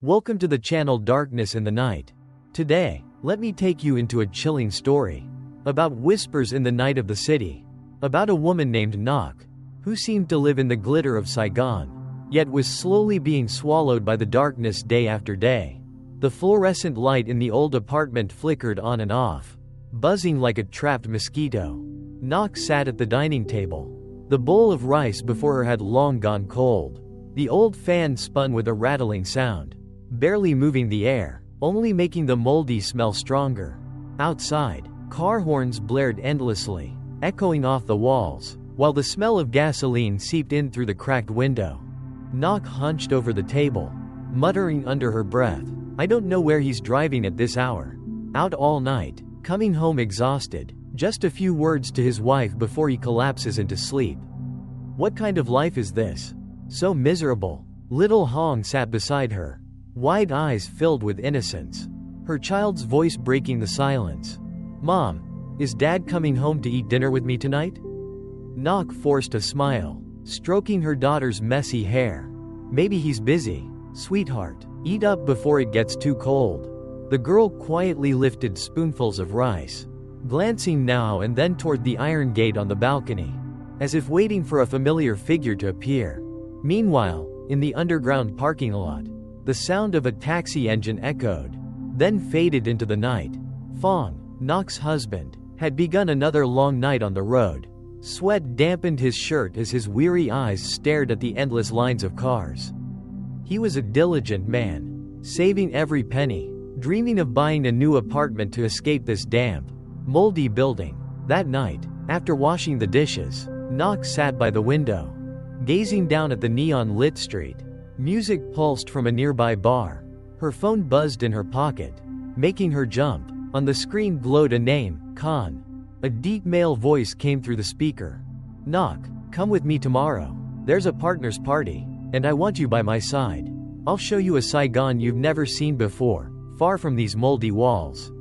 Welcome to the channel Darkness in the Night. Today, let me take you into a chilling story about whispers in the night of the city, about a woman named Ngoc, who seemed to live in the glitter of Saigon, yet was slowly being swallowed by the darkness day after day. The fluorescent light in the old apartment flickered on and off, buzzing like a trapped mosquito. Ngoc sat at the dining table. The bowl of rice before her had long gone cold. The old fan spun with a rattling sound, barely moving the air, only making the moldy smell stronger. Outside, car horns blared endlessly, echoing off the walls, while the smell of gasoline seeped in through the cracked window. Ngoc hunched over the table, muttering under her breath, "I don't know where he's driving at this hour. Out all night, coming home exhausted, just a few words to his wife before he collapses into sleep. What kind of life is this? So miserable." Little Hong sat beside her, wide eyes filled with innocence, her child's voice breaking the silence. "Mom, is Dad coming home to eat dinner with me tonight?" Ngoc forced a smile, stroking her daughter's messy hair. "Maybe he's busy, sweetheart. Eat up before it gets too cold." The girl quietly lifted spoonfuls of rice, glancing now and then toward the iron gate on the balcony, as if waiting for a familiar figure to appear. Meanwhile, in the underground parking lot, the sound of a taxi engine echoed, then faded into the night. Fong, Ngoc's husband, had begun another long night on the road. Sweat dampened his shirt as his weary eyes stared at the endless lines of cars. He was a diligent man, saving every penny, dreaming of buying a new apartment to escape this damp, moldy building. That night, after washing the dishes, Ngoc sat by the window, gazing down at the neon-lit street. Music pulsed from a nearby bar. Her phone buzzed in her pocket, making her jump. On the screen glowed a name, Khan. A deep male voice came through the speaker. "Ngoc, come with me tomorrow. There's a partner's party, and I want you by my side. I'll show you a Saigon you've never seen before, far from these moldy walls."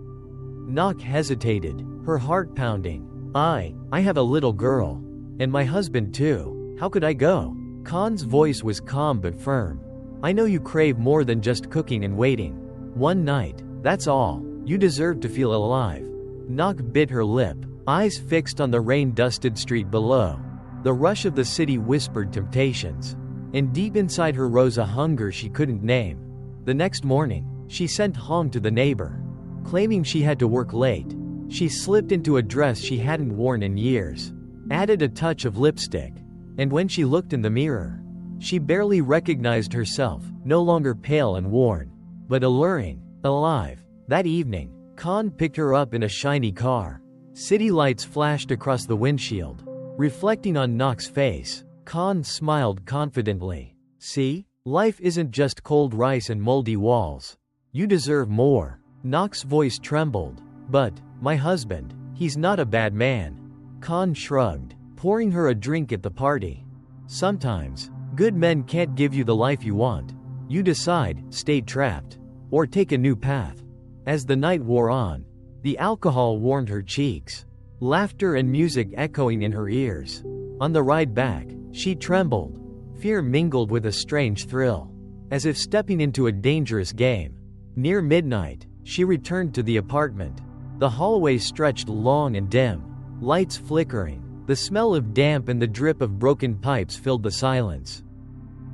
Ngoc hesitated, her heart pounding. I have a little girl. And my husband too. How could I go?" Khan's voice was calm but firm. "I know you crave more than just cooking and waiting. One night, that's all. You deserve to feel alive." Ngoc bit her lip, eyes fixed on the rain-dusted street below. The rush of the city whispered temptations, and deep inside her rose a hunger she couldn't name. The next morning, she sent Hong to the neighbor, claiming she had to work late. She slipped into a dress she hadn't worn in years, added a touch of lipstick, and when she looked in the mirror, she barely recognized herself, no longer pale and worn, but alluring, alive. That evening, Khan picked her up in a shiny car. City lights flashed across the windshield, reflecting on Ngoc's face. Khan smiled confidently. "See? Life isn't just cold rice and moldy walls. You deserve more." Ngoc's voice trembled. "But, my husband, he's not a bad man." Khan shrugged, pouring her a drink at the party. "Sometimes, good men can't give you the life you want. You decide, stay trapped, or take a new path." As the night wore on, the alcohol warmed her cheeks, laughter and music echoing in her ears. On the ride back, she trembled. Fear mingled with a strange thrill, as if stepping into a dangerous game. Near midnight, she returned to the apartment. The hallway stretched long and dim, lights flickering. The smell of damp and the drip of broken pipes filled the silence.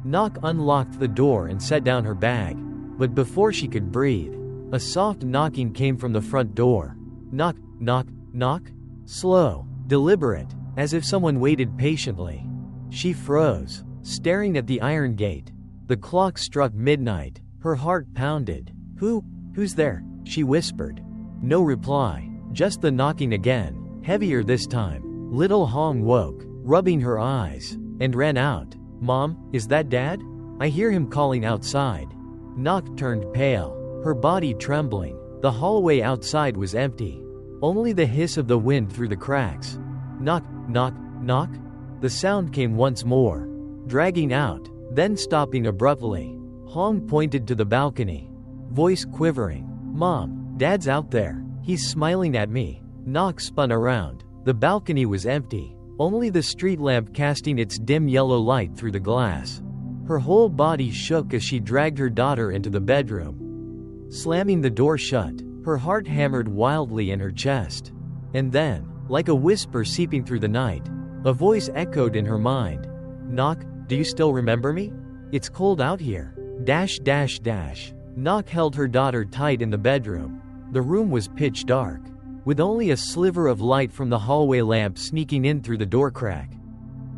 Ngoc unlocked the door and set down her bag, but before she could breathe, a soft knocking came from the front door. Knock, knock, knock. Slow, deliberate, as if someone waited patiently. She froze, staring at the iron gate. The clock struck midnight. Her heart pounded. Who's there?" she whispered. No reply, just the knocking again, heavier this time. Little Hong woke, rubbing her eyes, and ran out. "Mom, is that Dad? I hear him calling outside." Ngoc turned pale, her body trembling. The hallway outside was empty, only the hiss of the wind through the cracks. Knock, knock, knock. The sound came once more, dragging out, then stopping abruptly. Hong pointed to the balcony, voice quivering. "Mom, Dad's out there. He's smiling at me." Ngoc spun around. The balcony was empty, only the street lamp casting its dim yellow light through the glass. Her whole body shook as she dragged her daughter into the bedroom. Slamming the door shut, her heart hammered wildly in her chest. And then, like a whisper seeping through the night, a voice echoed in her mind. "Ngoc, do you still remember me? It's cold out here." Ngoc held her daughter tight in the bedroom. The room was pitch dark, with only a sliver of light from the hallway lamp sneaking in through the door crack.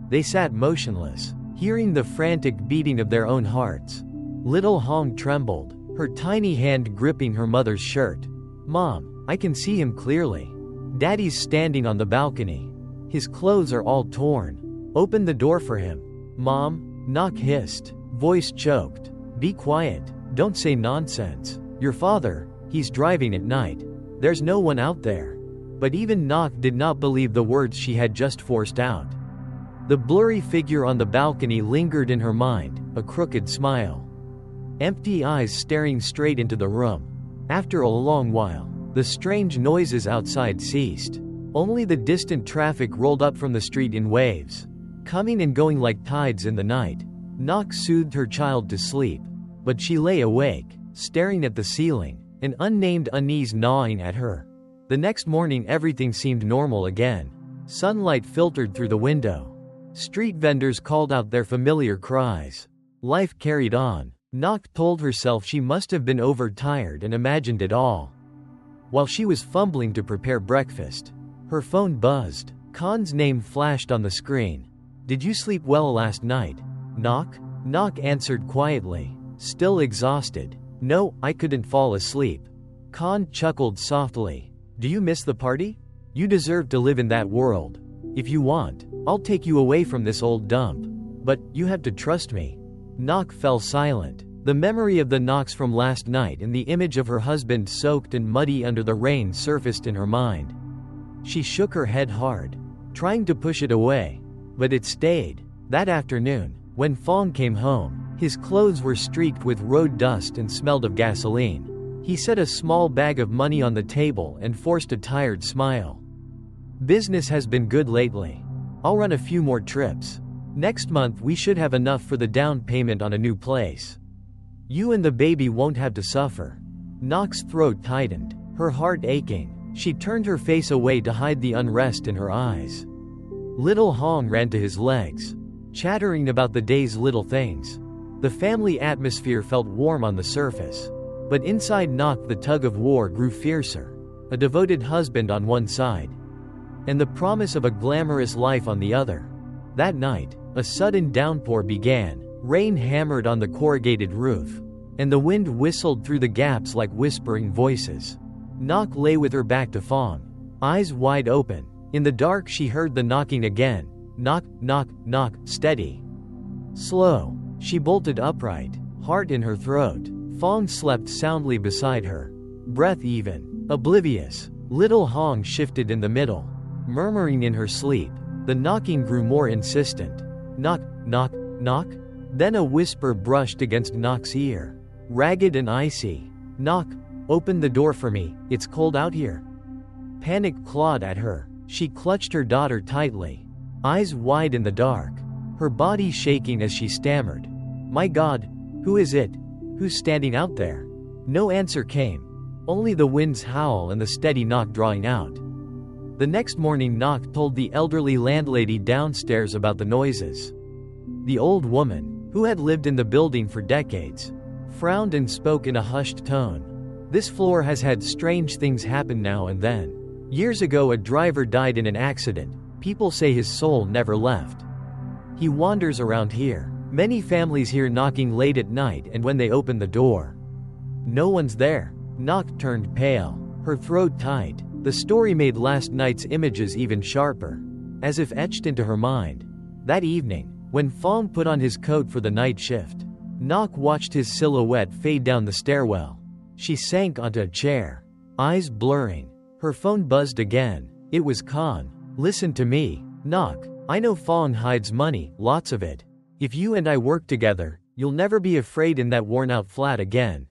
They sat motionless, hearing the frantic beating of their own hearts. Little Hong trembled, her tiny hand gripping her mother's shirt. "Mom, I can see him clearly. Daddy's standing on the balcony. His clothes are all torn. Open the door for him." "Mom," Ngoc hissed, voice choked. "Be quiet, don't say nonsense. Your father, he's driving at night. There's no one out there." But even Ngoc did not believe the words she had just forced out. The blurry figure on the balcony lingered in her mind, a crooked smile. Empty eyes staring straight into the room. After a long while, the strange noises outside ceased. Only the distant traffic rolled up from the street in waves, coming and going like tides in the night. Ngoc soothed her child to sleep, but she lay awake, staring at the ceiling, an unnamed unease gnawing at her. The next morning everything seemed normal again. Sunlight filtered through the window. Street vendors called out their familiar cries. Life carried on. Ngoc told herself she must have been overtired and imagined it all. While she was fumbling to prepare breakfast, her phone buzzed. Khan's name flashed on the screen. "Did you sleep well last night, Ngoc?" Ngoc answered quietly, still exhausted. "No, I couldn't fall asleep." Khan chuckled softly. "Do you miss the party? You deserve to live in that world. If you want, I'll take you away from this old dump. But, you have to trust me." Ngoc fell silent. The memory of the knocks from last night and the image of her husband soaked and muddy under the rain surfaced in her mind. She shook her head hard, trying to push it away. But it stayed. That afternoon, when Phong came home, his clothes were streaked with road dust and smelled of gasoline. He set a small bag of money on the table and forced a tired smile. "Business has been good lately. I'll run a few more trips. Next month we should have enough for the down payment on a new place. You and the baby won't have to suffer." Ngoc's throat tightened, her heart aching. She turned her face away to hide the unrest in her eyes. Little Hong ran to his legs, chattering about the day's little things. The family atmosphere felt warm on the surface. But inside Ngoc the tug of war grew fiercer. A devoted husband on one side, and the promise of a glamorous life on the other. That night, a sudden downpour began. Rain hammered on the corrugated roof, and the wind whistled through the gaps like whispering voices. Ngoc lay with her back to Phong, eyes wide open. In the dark she heard the knocking again. Knock, knock, knock, steady. Slow. She bolted upright, heart in her throat. Phong slept soundly beside her, breath even, oblivious. Little Hong shifted in the middle, murmuring in her sleep. The knocking grew more insistent. Knock, knock, knock. Then a whisper brushed against Ngoc's ear, ragged and icy. "Ngoc, open the door for me, it's cold out here." Panic clawed at her. She clutched her daughter tightly, eyes wide in the dark, her body shaking as she stammered. "My God, who is it? Who's standing out there?" No answer came, only the wind's howl and the steady knock drawing out. The next morning Ngoc told the elderly landlady downstairs about the noises. The old woman, who had lived in the building for decades, frowned and spoke in a hushed tone. "This floor has had strange things happen now and then. Years ago a driver died in an accident. People say his soul never left. He wanders around here. Many families hear knocking late at night, and when they open the door, no one's there." Ngoc turned pale, her throat tight. The story made last night's images even sharper, as if etched into her mind. That evening, when Phong put on his coat for the night shift, Ngoc watched his silhouette fade down the stairwell. She sank onto a chair, eyes blurring. Her phone buzzed again. It was Khan. "Listen to me, Ngoc. I know Phong hides money, lots of it. If you and I work together, you'll never be afraid in that worn-out flat again."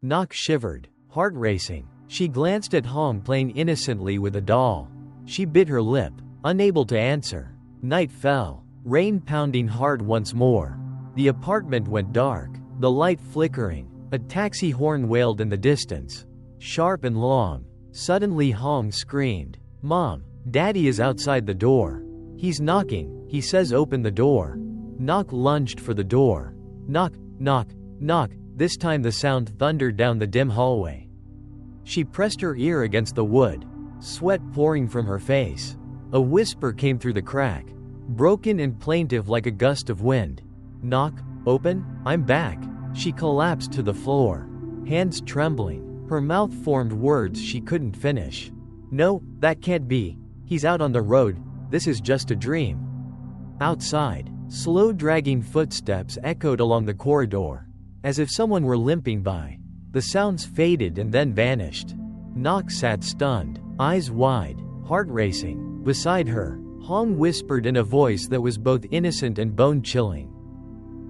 Ngoc shivered, heart racing. She glanced at Hong playing innocently with a doll. She bit her lip, unable to answer. Night fell, rain pounding hard once more. The apartment went dark, the light flickering. A taxi horn wailed in the distance, sharp and long. Suddenly Hong screamed, "Mom, Daddy is outside the door. He's knocking, he says open the door." Ngoc lunged for the door. Knock, knock, knock. This time the sound thundered down the dim hallway. She pressed her ear against the wood, sweat pouring from her face. A whisper came through the crack, broken and plaintive like a gust of wind. "Knock, open, I'm back." She collapsed to the floor, hands trembling. Her mouth formed words she couldn't finish. "No, that can't be. He's out on the road. This is just a dream." Outside, slow dragging footsteps echoed along the corridor, as if someone were limping by. The sounds faded and then vanished. Ngoc sat stunned, eyes wide, heart racing. Beside her, Hong whispered in a voice that was both innocent and bone-chilling.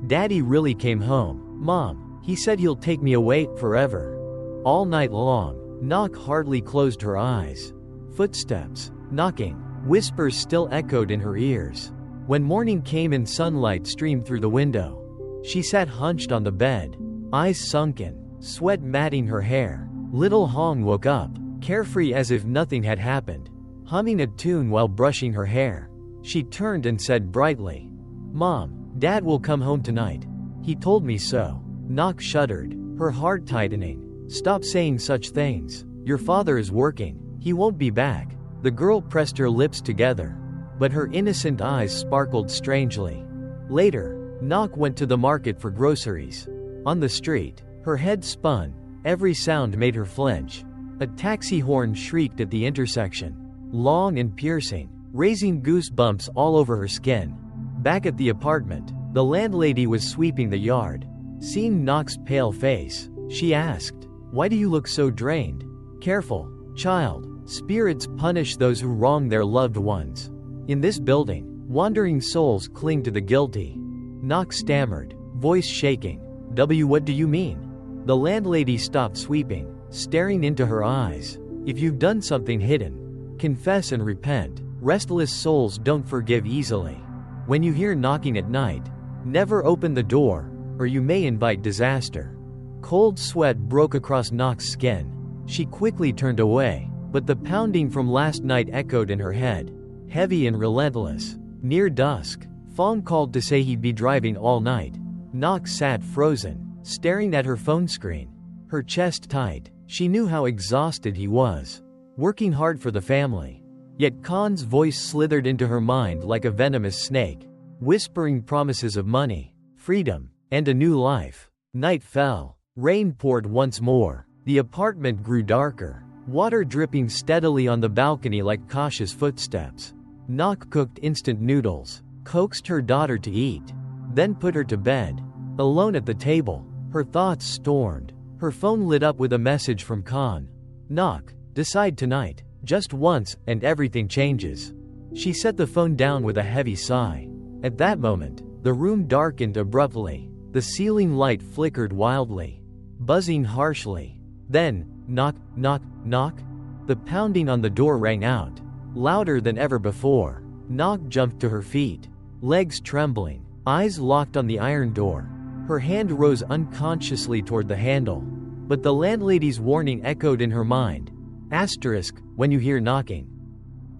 "Daddy really came home, Mom. He said he'll take me away forever." All night long, Ngoc hardly closed her eyes. Footsteps, knocking, whispers still echoed in her ears. When morning came and sunlight streamed through the window, she sat hunched on the bed, eyes sunken, sweat matting her hair. Little Hong woke up, carefree as if nothing had happened, humming a tune while brushing her hair. She turned and said brightly, "Mom, Dad will come home tonight. He told me so." Ngoc shuddered, her heart tightening. "Stop saying such things. Your father is working. He won't be back." The girl pressed her lips together, but her innocent eyes sparkled strangely. Later, Ngoc went to the market for groceries. On the street, her head spun. Every sound made her flinch. A taxi horn shrieked at the intersection, long and piercing, raising goosebumps all over her skin. Back at the apartment, the landlady was sweeping the yard. Seeing Ngoc's pale face, she asked, "Why do you look so drained?" "Careful, child. Spirits punish those who wrong their loved ones. In this building, wandering souls cling to the guilty." Ngoc stammered, voice shaking. What do you mean?" The landlady stopped sweeping, staring into her eyes. "If you've done something hidden, confess and repent. Restless souls don't forgive easily. When you hear knocking at night, never open the door, or you may invite disaster." Cold sweat broke across Ngoc's skin. She quickly turned away, but the pounding from last night echoed in her head, heavy and relentless. Near dusk, Fong called to say he'd be driving all night. Ngoc sat frozen, staring at her phone screen, her chest tight. She knew how exhausted he was, working hard for the family. Yet Khan's voice slithered into her mind like a venomous snake, whispering promises of money, freedom, and a new life. Night fell. Rain poured once more. The apartment grew darker, water dripping steadily on the balcony like cautious footsteps. Ngoc cooked instant noodles, coaxed her daughter to eat, then put her to bed. Alone at the table, her thoughts stormed. Her phone lit up with a message from Khan. "Ngoc, decide tonight, just once, and everything changes." She set the phone down with a heavy sigh. At that moment, the room darkened abruptly. The ceiling light flickered wildly, buzzing harshly. Then, knock, knock, knock. The pounding on the door rang out, louder than ever before. Ngoc jumped to her feet, legs trembling, eyes locked on the iron door. Her hand rose unconsciously toward the handle, but the landlady's warning echoed in her mind. Asterisk, when you hear knocking,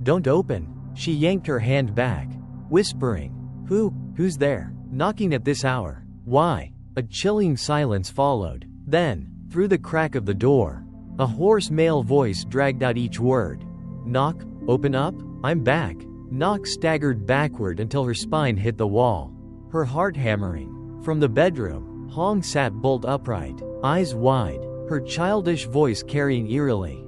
don't open. She yanked her hand back, whispering, Who's there? Knocking at this hour? Why?" A chilling silence followed. Then, through the crack of the door, a hoarse male voice dragged out each word. "Knock, open up, I'm back." Ngoc staggered backward until her spine hit the wall, her heart hammering. From the bedroom, Hong sat bolt upright, eyes wide, her childish voice carrying eerily.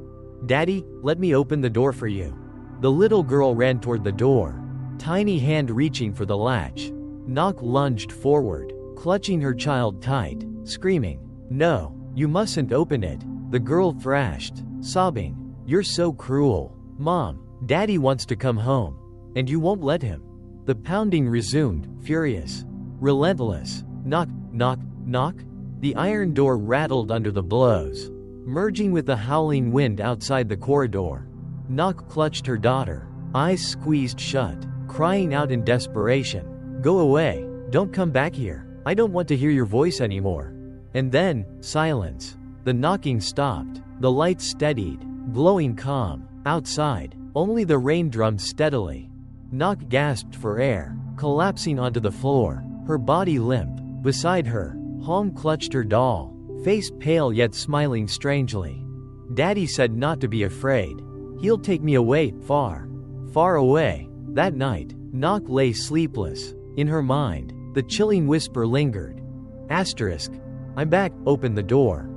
"Daddy, let me open the door for you." The little girl ran toward the door, tiny hand reaching for the latch. Ngoc lunged forward, clutching her child tight, screaming, "No, you mustn't open it." The girl thrashed, sobbing, "You're so cruel. Mom, Daddy wants to come home, and you won't let him." The pounding resumed, furious, relentless. Knock, knock, knock. The iron door rattled under the blows, merging with the howling wind outside the corridor. Ngoc clutched her daughter, eyes squeezed shut, crying out in desperation, "Go away, don't come back here." I don't want to hear your voice anymore." And then, silence. The knocking stopped. The lights steadied, glowing calm. Outside, only the rain drummed steadily. Ngoc gasped for air, collapsing onto the floor, her body limp. Beside her, Hong clutched her doll, face pale yet smiling strangely. "Daddy said not to be afraid. He'll take me away, far, far away." That night, Ngoc lay sleepless. In her mind, the chilling whisper lingered. "I'm back, open the door.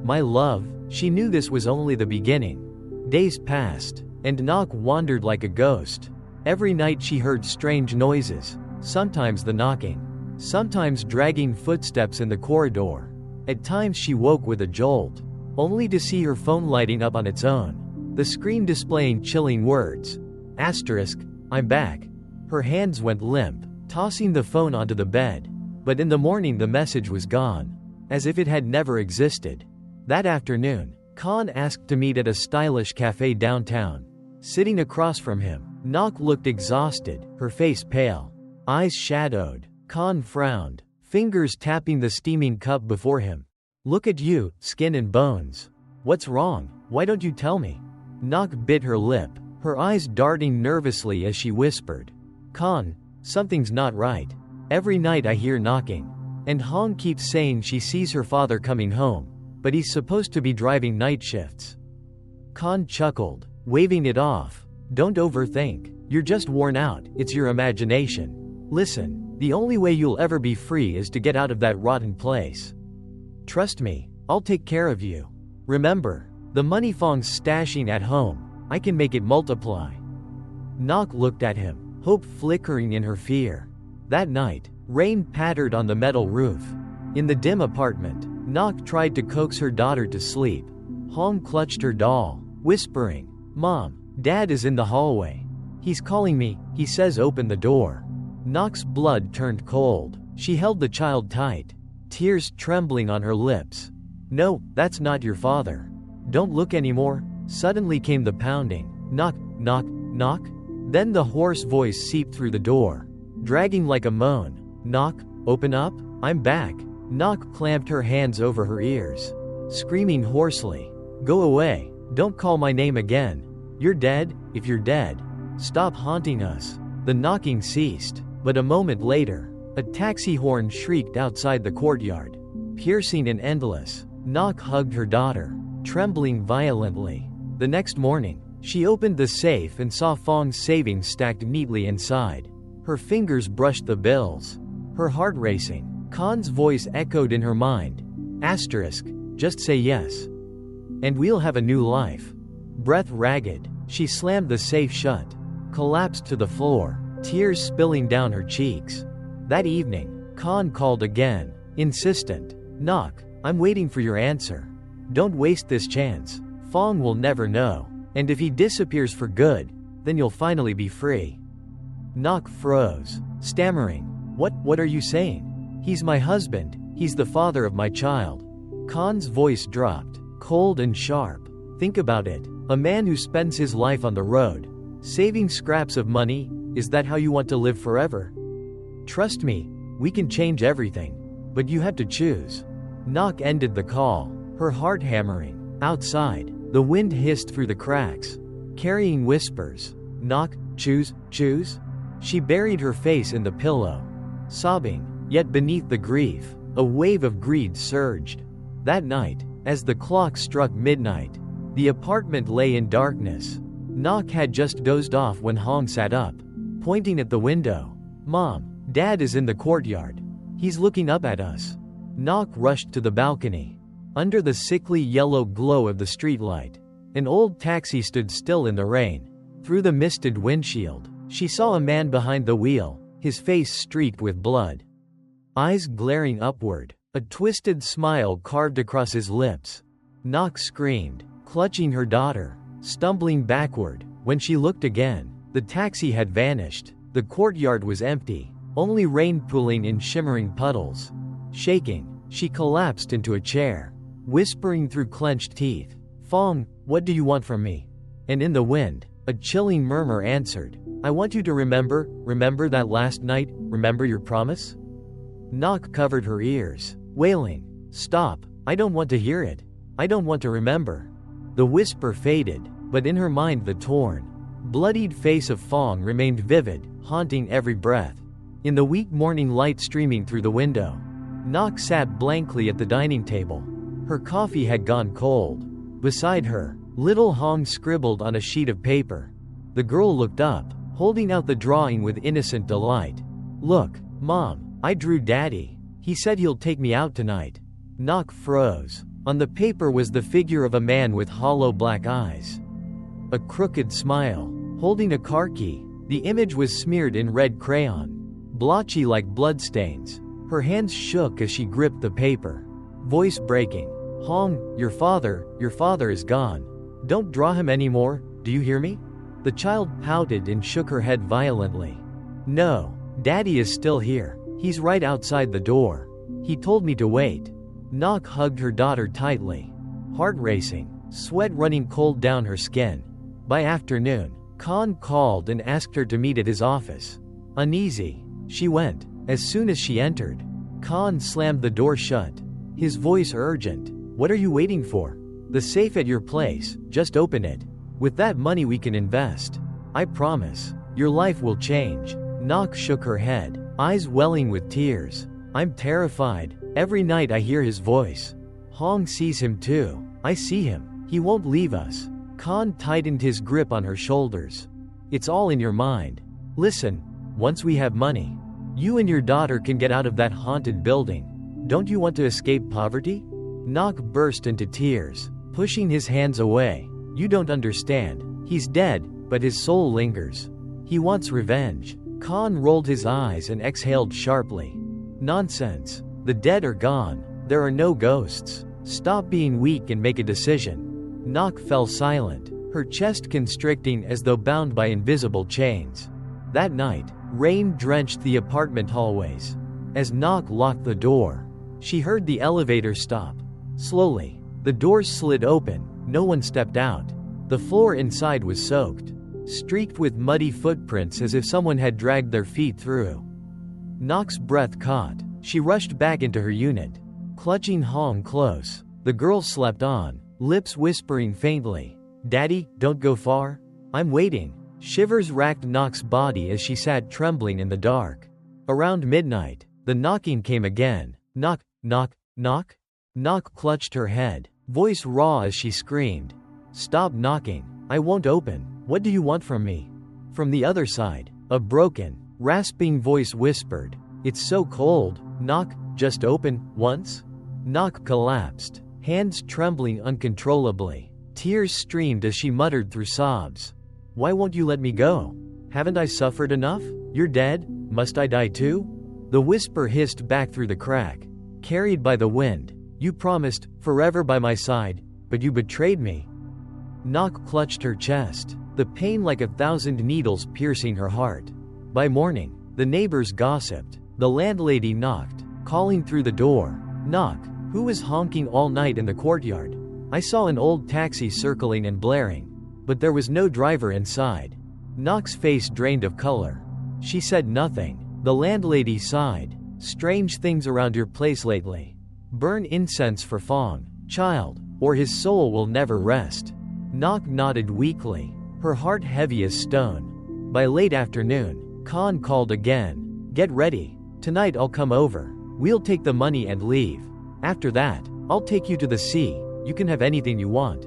My love." She knew this was only the beginning. Days passed, and Ngoc wandered like a ghost. Every night she heard strange noises, sometimes the knocking, sometimes dragging footsteps in the corridor. At times she woke with a jolt, only to see her phone lighting up on its own, the screen displaying chilling words. "I'm back." Her hands went limp, tossing the phone onto the bed. But in the morning the message was gone, as if it had never existed. That afternoon, Khan asked to meet at a stylish cafe downtown. Sitting across from him, Ngoc looked exhausted, her face pale, eyes shadowed. Khan frowned, fingers tapping the steaming cup before him. "Look at you, skin and bones. What's wrong? Why don't you tell me?" Ngoc bit her lip, her eyes darting nervously as she whispered, "Khan, something's not right. Every night I hear knocking. And Hong keeps saying she sees her father coming home, but he's supposed to be driving night shifts." Khan chuckled, waving it off. "Don't overthink. You're just worn out, it's your imagination. Listen, the only way you'll ever be free is to get out of that rotten place. Trust me, I'll take care of you. Remember, the money Fong's stashing at home, I can make it multiply." Ngoc looked at him, hope flickering in her fear. That night, rain pattered on the metal roof. In the dim apartment, Ngoc tried to coax her daughter to sleep. Hong clutched her doll, whispering, "Mom, Dad is in the hallway. He's calling me, he says open the door." Ngoc's blood turned cold. She held the child tight, tears trembling on her lips. "No, that's not your father. Don't look anymore." Suddenly came the pounding. Knock, knock, knock. Then the hoarse voice seeped through the door, dragging like a moan. "Knock, open up, I'm back." Ngoc clamped her hands over her ears, screaming hoarsely, "Go away, don't call my name again. You're dead, if you're dead. Stop haunting us." The knocking ceased, but a moment later, a taxi horn shrieked outside the courtyard, piercing and endless. Ngoc hugged her daughter, trembling violently. The next morning, she opened the safe and saw Fong's savings stacked neatly inside. Her fingers brushed the bills, her heart racing. Khan's voice echoed in her mind. Just say yes. And we'll have a new life." Breath ragged, she slammed the safe shut, collapsed to the floor, tears spilling down her cheeks. That evening, Khan called again, insistent. "Ngoc, I'm waiting for your answer. Don't waste this chance. Fong will never know. And if he disappears for good, then you'll finally be free." Ngoc froze, stammering, What are you saying? He's my husband, he's the father of my child." Khan's voice dropped, cold and sharp. "Think about it. A man who spends his life on the road, saving scraps of money, is that how you want to live forever? Trust me, we can change everything. But you have to choose." Ngoc ended the call, her heart hammering. Outside, the wind hissed through the cracks, carrying whispers. "Ngoc, choose." She buried her face in the pillow, sobbing, yet beneath the grief, a wave of greed surged. That night, as the clock struck midnight, the apartment lay in darkness. Ngoc had just dozed off when Hong sat up, pointing at the window. "Mom, Dad is in the courtyard. He's looking up at us." Ngoc rushed to the balcony. Under the sickly yellow glow of the streetlight, an old taxi stood still in the rain. Through the misted windshield, she saw a man behind the wheel, his face streaked with blood, eyes glaring upward, a twisted smile carved across his lips. Ngoc screamed, clutching her daughter, stumbling backward. When she looked again, the taxi had vanished. The courtyard was empty, only rain pooling in shimmering puddles. Shaking, she collapsed into a chair, whispering through clenched teeth, "Fong, what do you want from me?" And in the wind, a chilling murmur answered, "I want you to remember that last night, remember your promise?" Ngoc covered her ears, wailing, "Stop, I don't want to hear it. I don't want to remember." The whisper faded, but in her mind the torn, bloodied face of Phong remained vivid, haunting every breath. In the weak morning light streaming through the window, Ngoc sat blankly at the dining table. Her coffee had gone cold. Beside her, little Hong scribbled on a sheet of paper. The girl looked up, holding out the drawing with innocent delight. "Look, Mom, I drew Daddy. He said he'll take me out tonight." Ngoc froze. On the paper was the figure of a man with hollow black eyes, a crooked smile, holding a car key. The image was smeared in red crayon, blotchy like bloodstains. Her hands shook as she gripped the paper, voice breaking. "Hong, your father is gone. Don't draw him anymore, do you hear me?" The child pouted and shook her head violently. "No, Daddy is still here. He's right outside the door. He told me to wait." Ngoc hugged her daughter tightly, heart racing, sweat running cold down her skin. By afternoon, Khan called and asked her to meet at his office. Uneasy, she went. As soon as she entered, Khan slammed the door shut, his voice urgent. "What are you waiting for? The safe at your place, just open it. With that money we can invest. I promise, your life will change." Ngoc shook her head, eyes welling with tears. "I'm terrified. Every night I hear his voice. Hong sees him too. I see him. He won't leave us." Khan tightened his grip on her shoulders. "It's all in your mind. Listen, once we have money, you and your daughter can get out of that haunted building. Don't you want to escape poverty?" Ngoc burst into tears, pushing his hands away. "You don't understand. He's dead, but his soul lingers. He wants revenge." Khan rolled his eyes and exhaled sharply. "Nonsense. The dead are gone. There are no ghosts. Stop being weak and make a decision." Ngoc fell silent, her chest constricting as though bound by invisible chains. That night, rain drenched the apartment hallways. As Ngoc locked the door, she heard the elevator stop. Slowly, the doors slid open. No one stepped out. The floor inside was soaked, streaked with muddy footprints as if someone had dragged their feet through. Ngoc's breath caught. She rushed back into her unit, clutching Hong close. The girl slept on, lips whispering faintly, "Daddy, don't go far. I'm waiting." Shivers racked Ngoc's body as she sat trembling in the dark. Around midnight, the knocking came again. "Knock, knock, knock." Ngoc clutched her head, voice raw as she screamed, "Stop knocking. I won't open. What do you want from me?" From the other side, a broken, rasping voice whispered, "It's so cold. Ngoc, just open, once." Ngoc collapsed, hands trembling uncontrollably. Tears streamed as she muttered through sobs. "Why won't you let me go? Haven't I suffered enough? You're dead? Must I die too?" The whisper hissed back through the crack, carried by the wind. "You promised, forever by my side, but you betrayed me." Ngoc clutched her chest, the pain like 1,000 needles piercing her heart. By morning, the neighbors gossiped. The landlady knocked, calling through the door. "Knock, who was honking all night in the courtyard? I saw an old taxi circling and blaring, but there was no driver inside." Ngoc's face drained of color. She said nothing. The landlady sighed. "Strange things around your place lately. Burn incense for Phong, child, or his soul will never rest." Ngoc nodded weakly, her heart heavy as stone. By late afternoon, Khan called again. "Get ready. Tonight I'll come over. We'll take the money and leave. After that, I'll take you to the sea. You can have anything you want."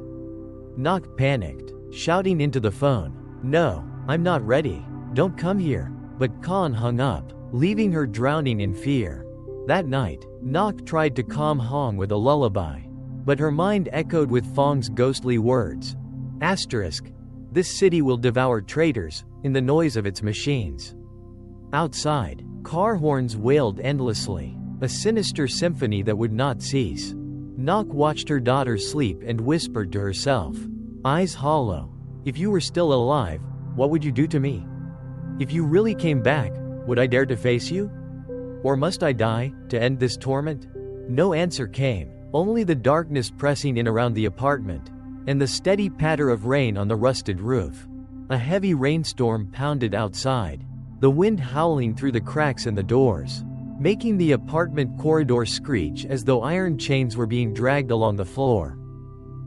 Ngoc panicked, shouting into the phone, "No, I'm not ready. Don't come here." But Khan hung up, leaving her drowning in fear. That night, Ngoc tried to calm Hong with a lullaby, but her mind echoed with Fong's ghostly words. This city will devour traitors, in the noise of its machines. Outside, car horns wailed endlessly, a sinister symphony that would not cease. Ngoc watched her daughter sleep and whispered to herself, eyes hollow, "If you were still alive, what would you do to me? If you really came back, would I dare to face you? Or must I die, to end this torment?" No answer came, only the darkness pressing in around the apartment, and the steady patter of rain on the rusted roof. A heavy rainstorm pounded outside, the wind howling through the cracks in the doors. making the apartment corridor screech as though iron chains were being dragged along the floor.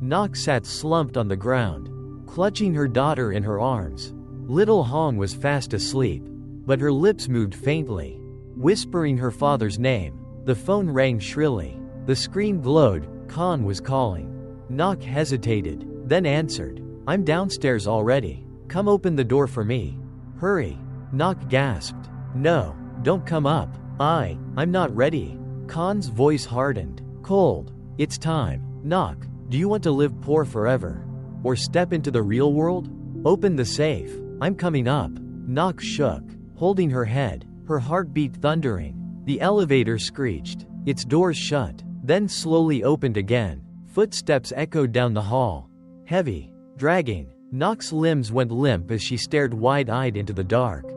Ngoc sat slumped on the ground, clutching her daughter in her arms. Little Hong was fast asleep, but her lips moved faintly, whispering her father's name. The phone rang shrilly. The screen glowed. Khan was calling. Ngoc hesitated, then answered. "I'm downstairs already. Come open the door for me. Hurry." Ngoc gasped. "No, don't come up. I'm not ready." Khan's voice hardened. Cold. "It's time. Ngoc, do you want to live poor forever? Or step into the real world? Open the safe. I'm coming up." Ngoc shook, holding her head, her heartbeat thundering. The elevator screeched, its doors shut, then slowly opened again. Footsteps echoed down the hall. Heavy, dragging. Ngoc's limbs went limp as she stared wide-eyed into the dark.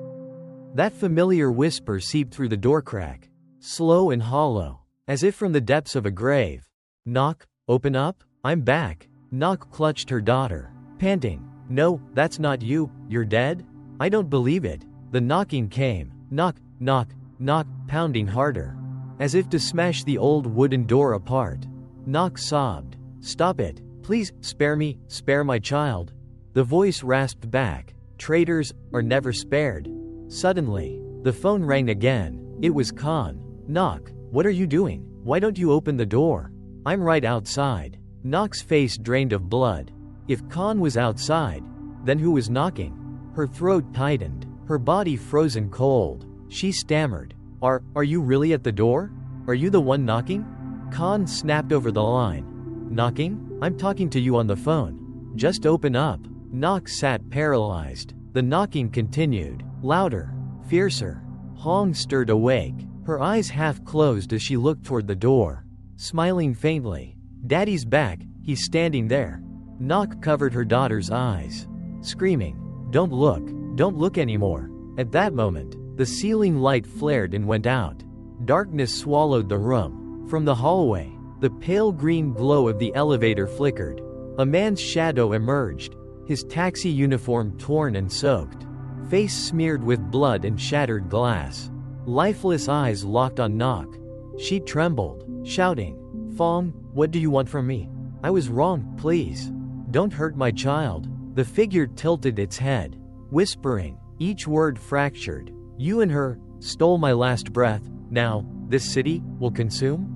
That familiar whisper seeped through the door crack, slow and hollow, as if from the depths of a grave. "Ngoc, open up. I'm back." Ngoc clutched her daughter, panting. "No, that's not you. You're dead?" "I don't believe it." The knocking came. Knock, knock, knock, pounding harder, as if to smash the old wooden door apart. Ngoc sobbed. "Stop it. Please, spare me, spare my child." The voice rasped back. "Traitors are never spared." Suddenly, the phone rang again. It was Khan. "Ngoc, what are you doing? Why don't you open the door?" "I'm right outside." Ngoc's face drained of blood. If Khan was outside, then who was knocking? Her throat tightened, her body frozen cold. She stammered. Are you really at the door? Are you the one knocking?" Khan snapped over the line. "Knocking? I'm talking to you on the phone. Just open up." Ngoc sat paralyzed. The knocking continued, louder, fiercer. Hong stirred awake, her eyes half closed as she looked toward the door, smiling faintly. "Daddy's back, he's standing there." Ngoc covered her daughter's eyes, screaming, don't look anymore." At that moment, the ceiling light flared and went out. Darkness swallowed the room. From the hallway, the pale green glow of the elevator flickered. A man's shadow emerged, his taxi uniform torn and soaked, face smeared with blood and shattered glass. Lifeless eyes locked on Ngoc. She trembled, shouting, "Fong, what do you want from me? I was wrong, please. Don't hurt my child." The figure tilted its head, whispering, each word fractured. "You and her stole my last breath. Now, this city will consume?"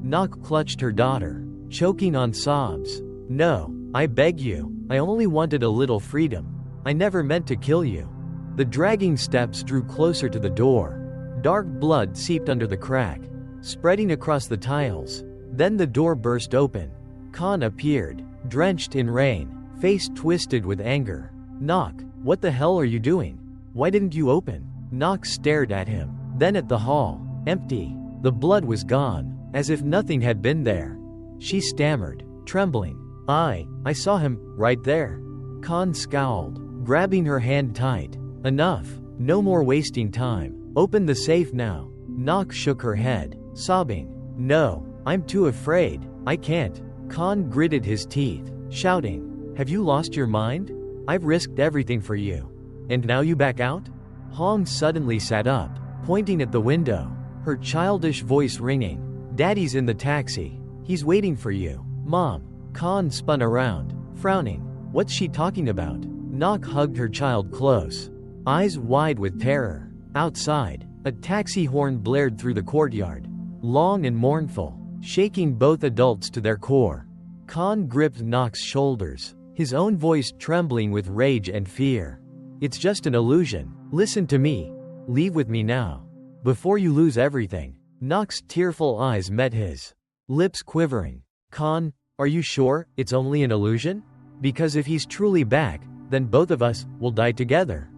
Ngoc clutched her daughter, choking on sobs. "No, I beg you. I only wanted a little freedom. I never meant to kill you." The dragging steps drew closer to the door. Dark blood seeped under the crack, spreading across the tiles. Then the door burst open. Khan appeared, drenched in rain, face twisted with anger. "Ngoc, what the hell are you doing? Why didn't you open?" Ngoc stared at him, then at the hall. Empty. The blood was gone, as if nothing had been there. She stammered, trembling. I saw him, right there." Khan scowled, grabbing her hand tight. "Enough. No more wasting time. Open the safe now." Ngoc shook her head, sobbing. "No, I'm too afraid. I can't." Khan gritted his teeth, shouting, "Have you lost your mind? I've risked everything for you. And now you back out?" Hong suddenly sat up, pointing at the window, her childish voice ringing. "Daddy's in the taxi. He's waiting for you, Mom." Khan spun around, frowning. What's she talking about? Ngoc hugged her child close, eyes wide with terror. Outside, a taxi horn blared through the courtyard, long and mournful, shaking both adults to their core. Khan gripped Ngoc's shoulders, his own voice trembling with rage and fear. "It's just an illusion. Listen to me. Leave with me now, before you lose everything." Ngoc's tearful eyes met his, lips quivering. "Khan, are you sure it's only an illusion? Because if he's truly back, then both of us will die together."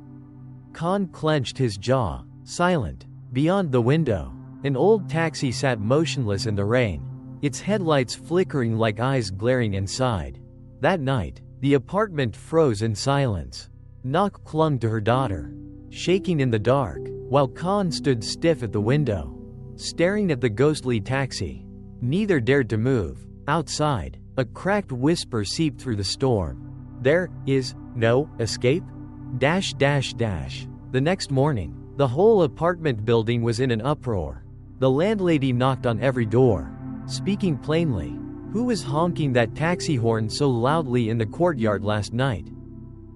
Khan clenched his jaw, silent. Beyond the window, an old taxi sat motionless in the rain, its headlights flickering like eyes glaring inside. That night, the apartment froze in silence. Ngoc clung to her daughter, shaking in the dark, while Khan stood stiff at the window, staring at the ghostly taxi. Neither dared to move. Outside, a cracked whisper seeped through the storm. "There is no escape?" The next morning, the whole apartment building was in an uproar. The landlady knocked on every door, speaking plainly. Who was honking that taxi horn so loudly in the courtyard last night?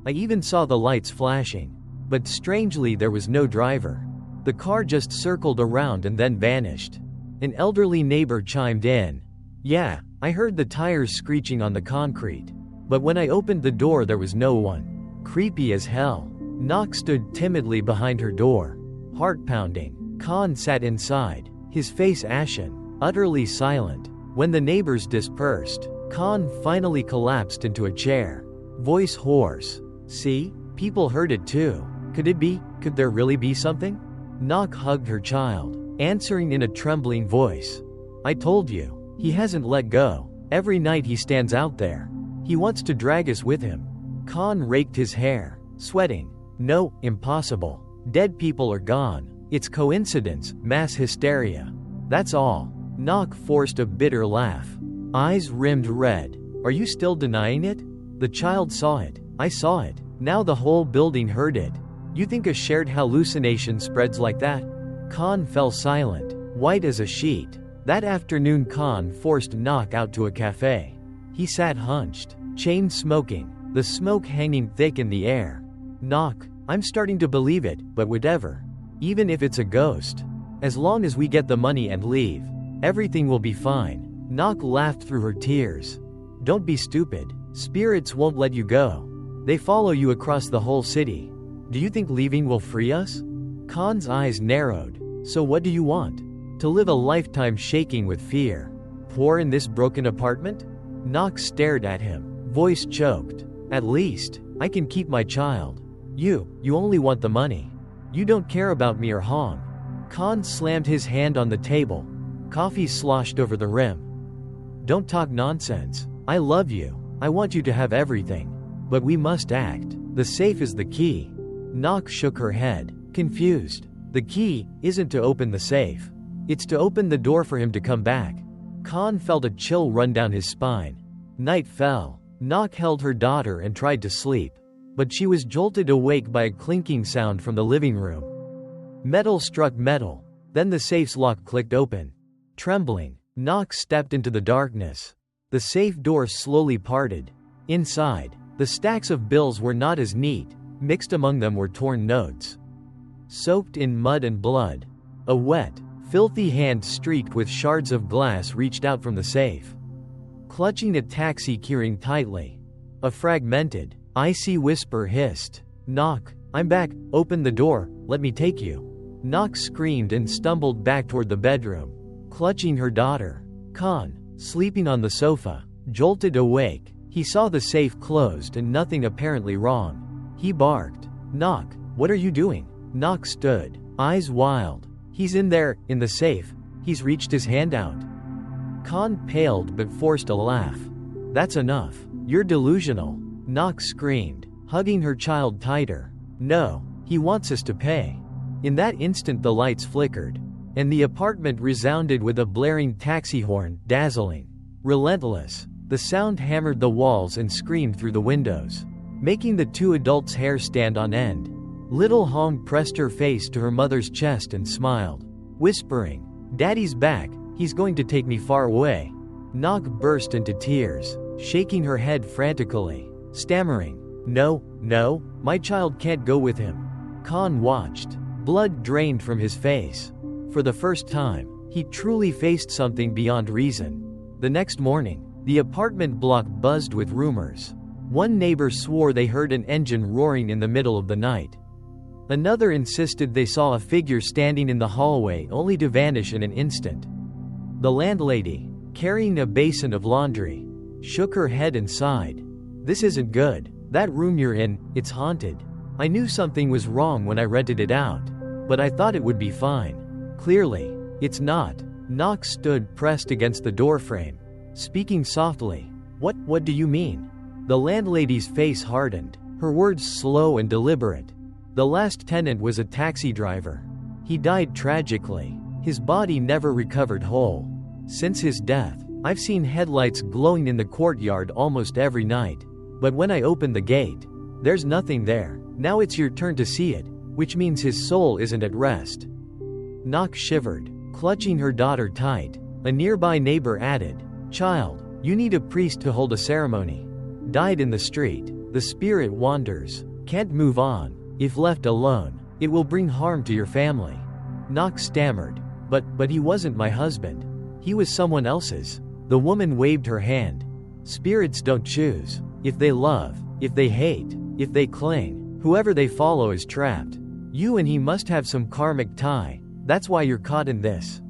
I even saw the lights flashing. But strangely there was no driver. The car just circled around and then vanished. An elderly neighbor chimed in. Yeah, I heard the tires screeching on the concrete. But when I opened the door there was no one. Creepy as hell. Ngoc stood timidly behind her door, heart pounding. Khan sat inside, his face ashen, utterly silent. When the neighbors dispersed, Khan finally collapsed into a chair, voice hoarse. See? People heard it too. Could there really be something? Ngoc hugged her child, answering in a trembling voice. I told you, he hasn't let go. Every night he stands out there. He wants to drag us with him. Khan raked his hair, sweating. No, impossible. Dead people are gone. It's coincidence, mass hysteria. That's all. Ngoc forced a bitter laugh, eyes rimmed red. Are you still denying it? The child saw it. I saw it. Now the whole building heard it. You think a shared hallucination spreads like that? Khan fell silent, white as a sheet. That afternoon Khan forced Ngoc out to a cafe. He sat hunched, chain smoking, the smoke hanging thick in the air. Ngoc, I'm starting to believe it, but whatever. Even if it's a ghost. As long as we get the money and leave, everything will be fine. Ngoc laughed through her tears. Don't be stupid. Spirits won't let you go. They follow you across the whole city. Do you think leaving will free us? Khan's eyes narrowed. So what do you want? To live a lifetime shaking with fear. Poor in this broken apartment? Ngoc stared at him, voice choked. At least, I can keep my child. You only want the money. You don't care about me or Hong. Khan slammed his hand on the table. Coffee sloshed over the rim. Don't talk nonsense. I love you. I want you to have everything. But we must act. The safe is the key. Ngoc shook her head, confused. The key isn't to open the safe. It's to open the door for him to come back. Khan felt a chill run down his spine. Night fell. Ngoc held her daughter and tried to sleep. But she was jolted awake by a clinking sound from the living room. Metal struck metal. Then the safe's lock clicked open. Trembling, Ngoc stepped into the darkness. The safe door slowly parted. Inside, the stacks of bills were not as neat. Mixed among them were torn notes, soaked in mud and blood. A wet, filthy hand streaked with shards of glass reached out from the safe, clutching a taxi keyring tightly. A fragmented, icy whisper hissed. Ngoc, I'm back, open the door, let me take you. Ngoc screamed and stumbled back toward the bedroom, clutching her daughter. Khan, sleeping on the sofa, jolted awake. He saw the safe closed and nothing apparently wrong. He barked. Ngoc, what are you doing? Ngoc stood, eyes wild. He's in there, in the safe. He's reached his hand out. Khan paled but forced a laugh. That's enough. You're delusional. Ngoc screamed, hugging her child tighter. No, he wants us to pay. In that instant the lights flickered, and the apartment resounded with a blaring taxi horn, dazzling, relentless. The sound hammered the walls and screamed through the windows, making the two adults' hair stand on end. Little Hong pressed her face to her mother's chest and smiled, whispering, Daddy's back, he's going to take me far away. Ngoc burst into tears, shaking her head frantically, stammering, No, my child can't go with him. Khan watched, blood drained from his face. For the first time, he truly faced something beyond reason. The next morning, the apartment block buzzed with rumors. One neighbor swore they heard an engine roaring in the middle of the night. Another insisted they saw a figure standing in the hallway only to vanish in an instant. The landlady, carrying a basin of laundry, shook her head and sighed. This isn't good. That room you're in, it's haunted. I knew something was wrong when I rented it out, but I thought it would be fine. Clearly, it's not. Ngoc stood pressed against the doorframe, speaking softly. What do you mean? The landlady's face hardened, her words slow and deliberate. The last tenant was a taxi driver. He died tragically. His body never recovered whole. Since his death, I've seen headlights glowing in the courtyard almost every night. But when I open the gate, there's nothing there. Now it's your turn to see it, which means his soul isn't at rest. Ngoc shivered, clutching her daughter tight. A nearby neighbor added, "Child, you need a priest to hold a ceremony. Died in the street. The spirit wanders. Can't move on. If left alone, it will bring harm to your family." Ngoc stammered, But he wasn't my husband. He was someone else's." The woman waved her hand. "Spirits don't choose. If they love, if they hate, if they cling, whoever they follow is trapped. You and he must have some karmic tie. That's why you're caught in this."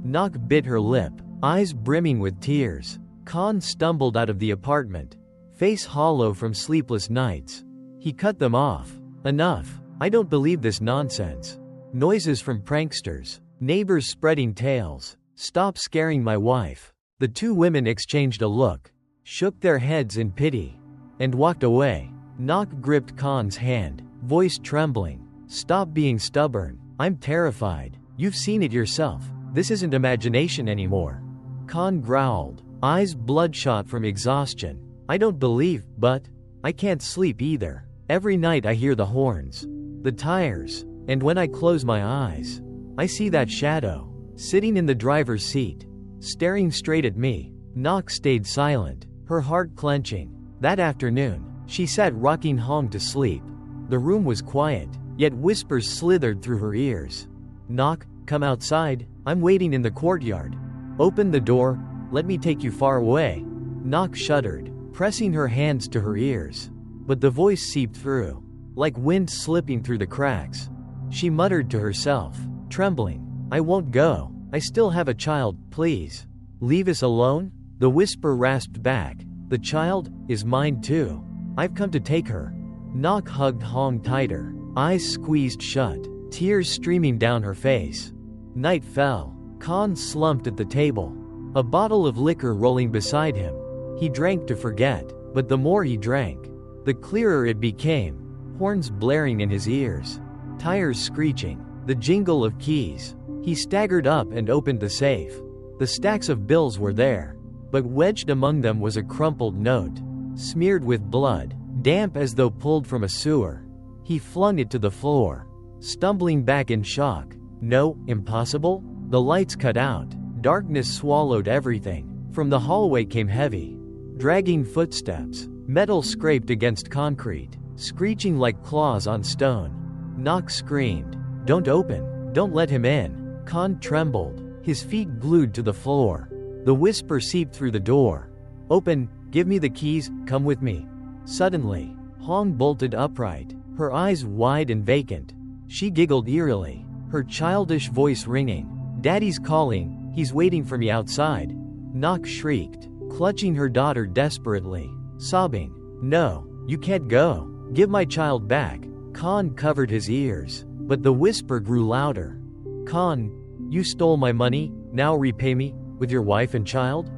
Ngoc bit her lip, eyes brimming with tears. Khan stumbled out of the apartment, face hollow from sleepless nights. He cut them off. "Enough. I don't believe this nonsense. Noises from pranksters. Neighbors spreading tales. Stop scaring my wife." The two women exchanged a look, shook their heads in pity, and walked away. Ngoc gripped Khan's hand, voice trembling. "Stop being stubborn. I'm terrified. You've seen it yourself. This isn't imagination anymore." Khan growled, eyes bloodshot from exhaustion. "I don't believe, but I can't sleep either. Every night I hear the horns, the tires, and when I close my eyes, I see that shadow, sitting in the driver's seat, staring straight at me." Ngoc stayed silent, her heart clenching. That afternoon, she sat rocking Hong to sleep. The room was quiet, yet whispers slithered through her ears. "Ngoc, come outside. I'm waiting in the courtyard. Open the door. Let me take you far away." Ngoc shuddered, pressing her hands to her ears. But the voice seeped through, like wind slipping through the cracks. She muttered to herself, trembling, "I won't go. I still have a child, please. Leave us alone." The whisper rasped back, "The child is mine too. I've come to take her." Ngoc hugged Hong tighter, eyes squeezed shut, tears streaming down her face. Night fell. Khan slumped at the table, a bottle of liquor rolling beside him. He drank to forget, but the more he drank, the clearer it became, horns blaring in his ears, tires screeching, the jingle of keys. He staggered up and opened the safe. The stacks of bills were there, but wedged among them was a crumpled note, smeared with blood, damp as though pulled from a sewer. He flung it to the floor, stumbling back in shock. No, impossible. The lights cut out. Darkness swallowed everything. From the hallway came heavy, dragging footsteps, metal scraped against concrete, screeching like claws on stone. Ngoc screamed, "Don't open! Don't let him in!" Khan trembled, his feet glued to the floor. The whisper seeped through the door. "Open! Give me the keys, come with me." Suddenly, Hong bolted upright, her eyes wide and vacant. She giggled eerily, her childish voice ringing. "Daddy's calling, he's waiting for me outside." Ngoc shrieked, clutching her daughter desperately, sobbing, "No, you can't go. Give my child back." Khan covered his ears, but the whisper grew louder. "Khan, you stole my money, now repay me, with your wife and child?"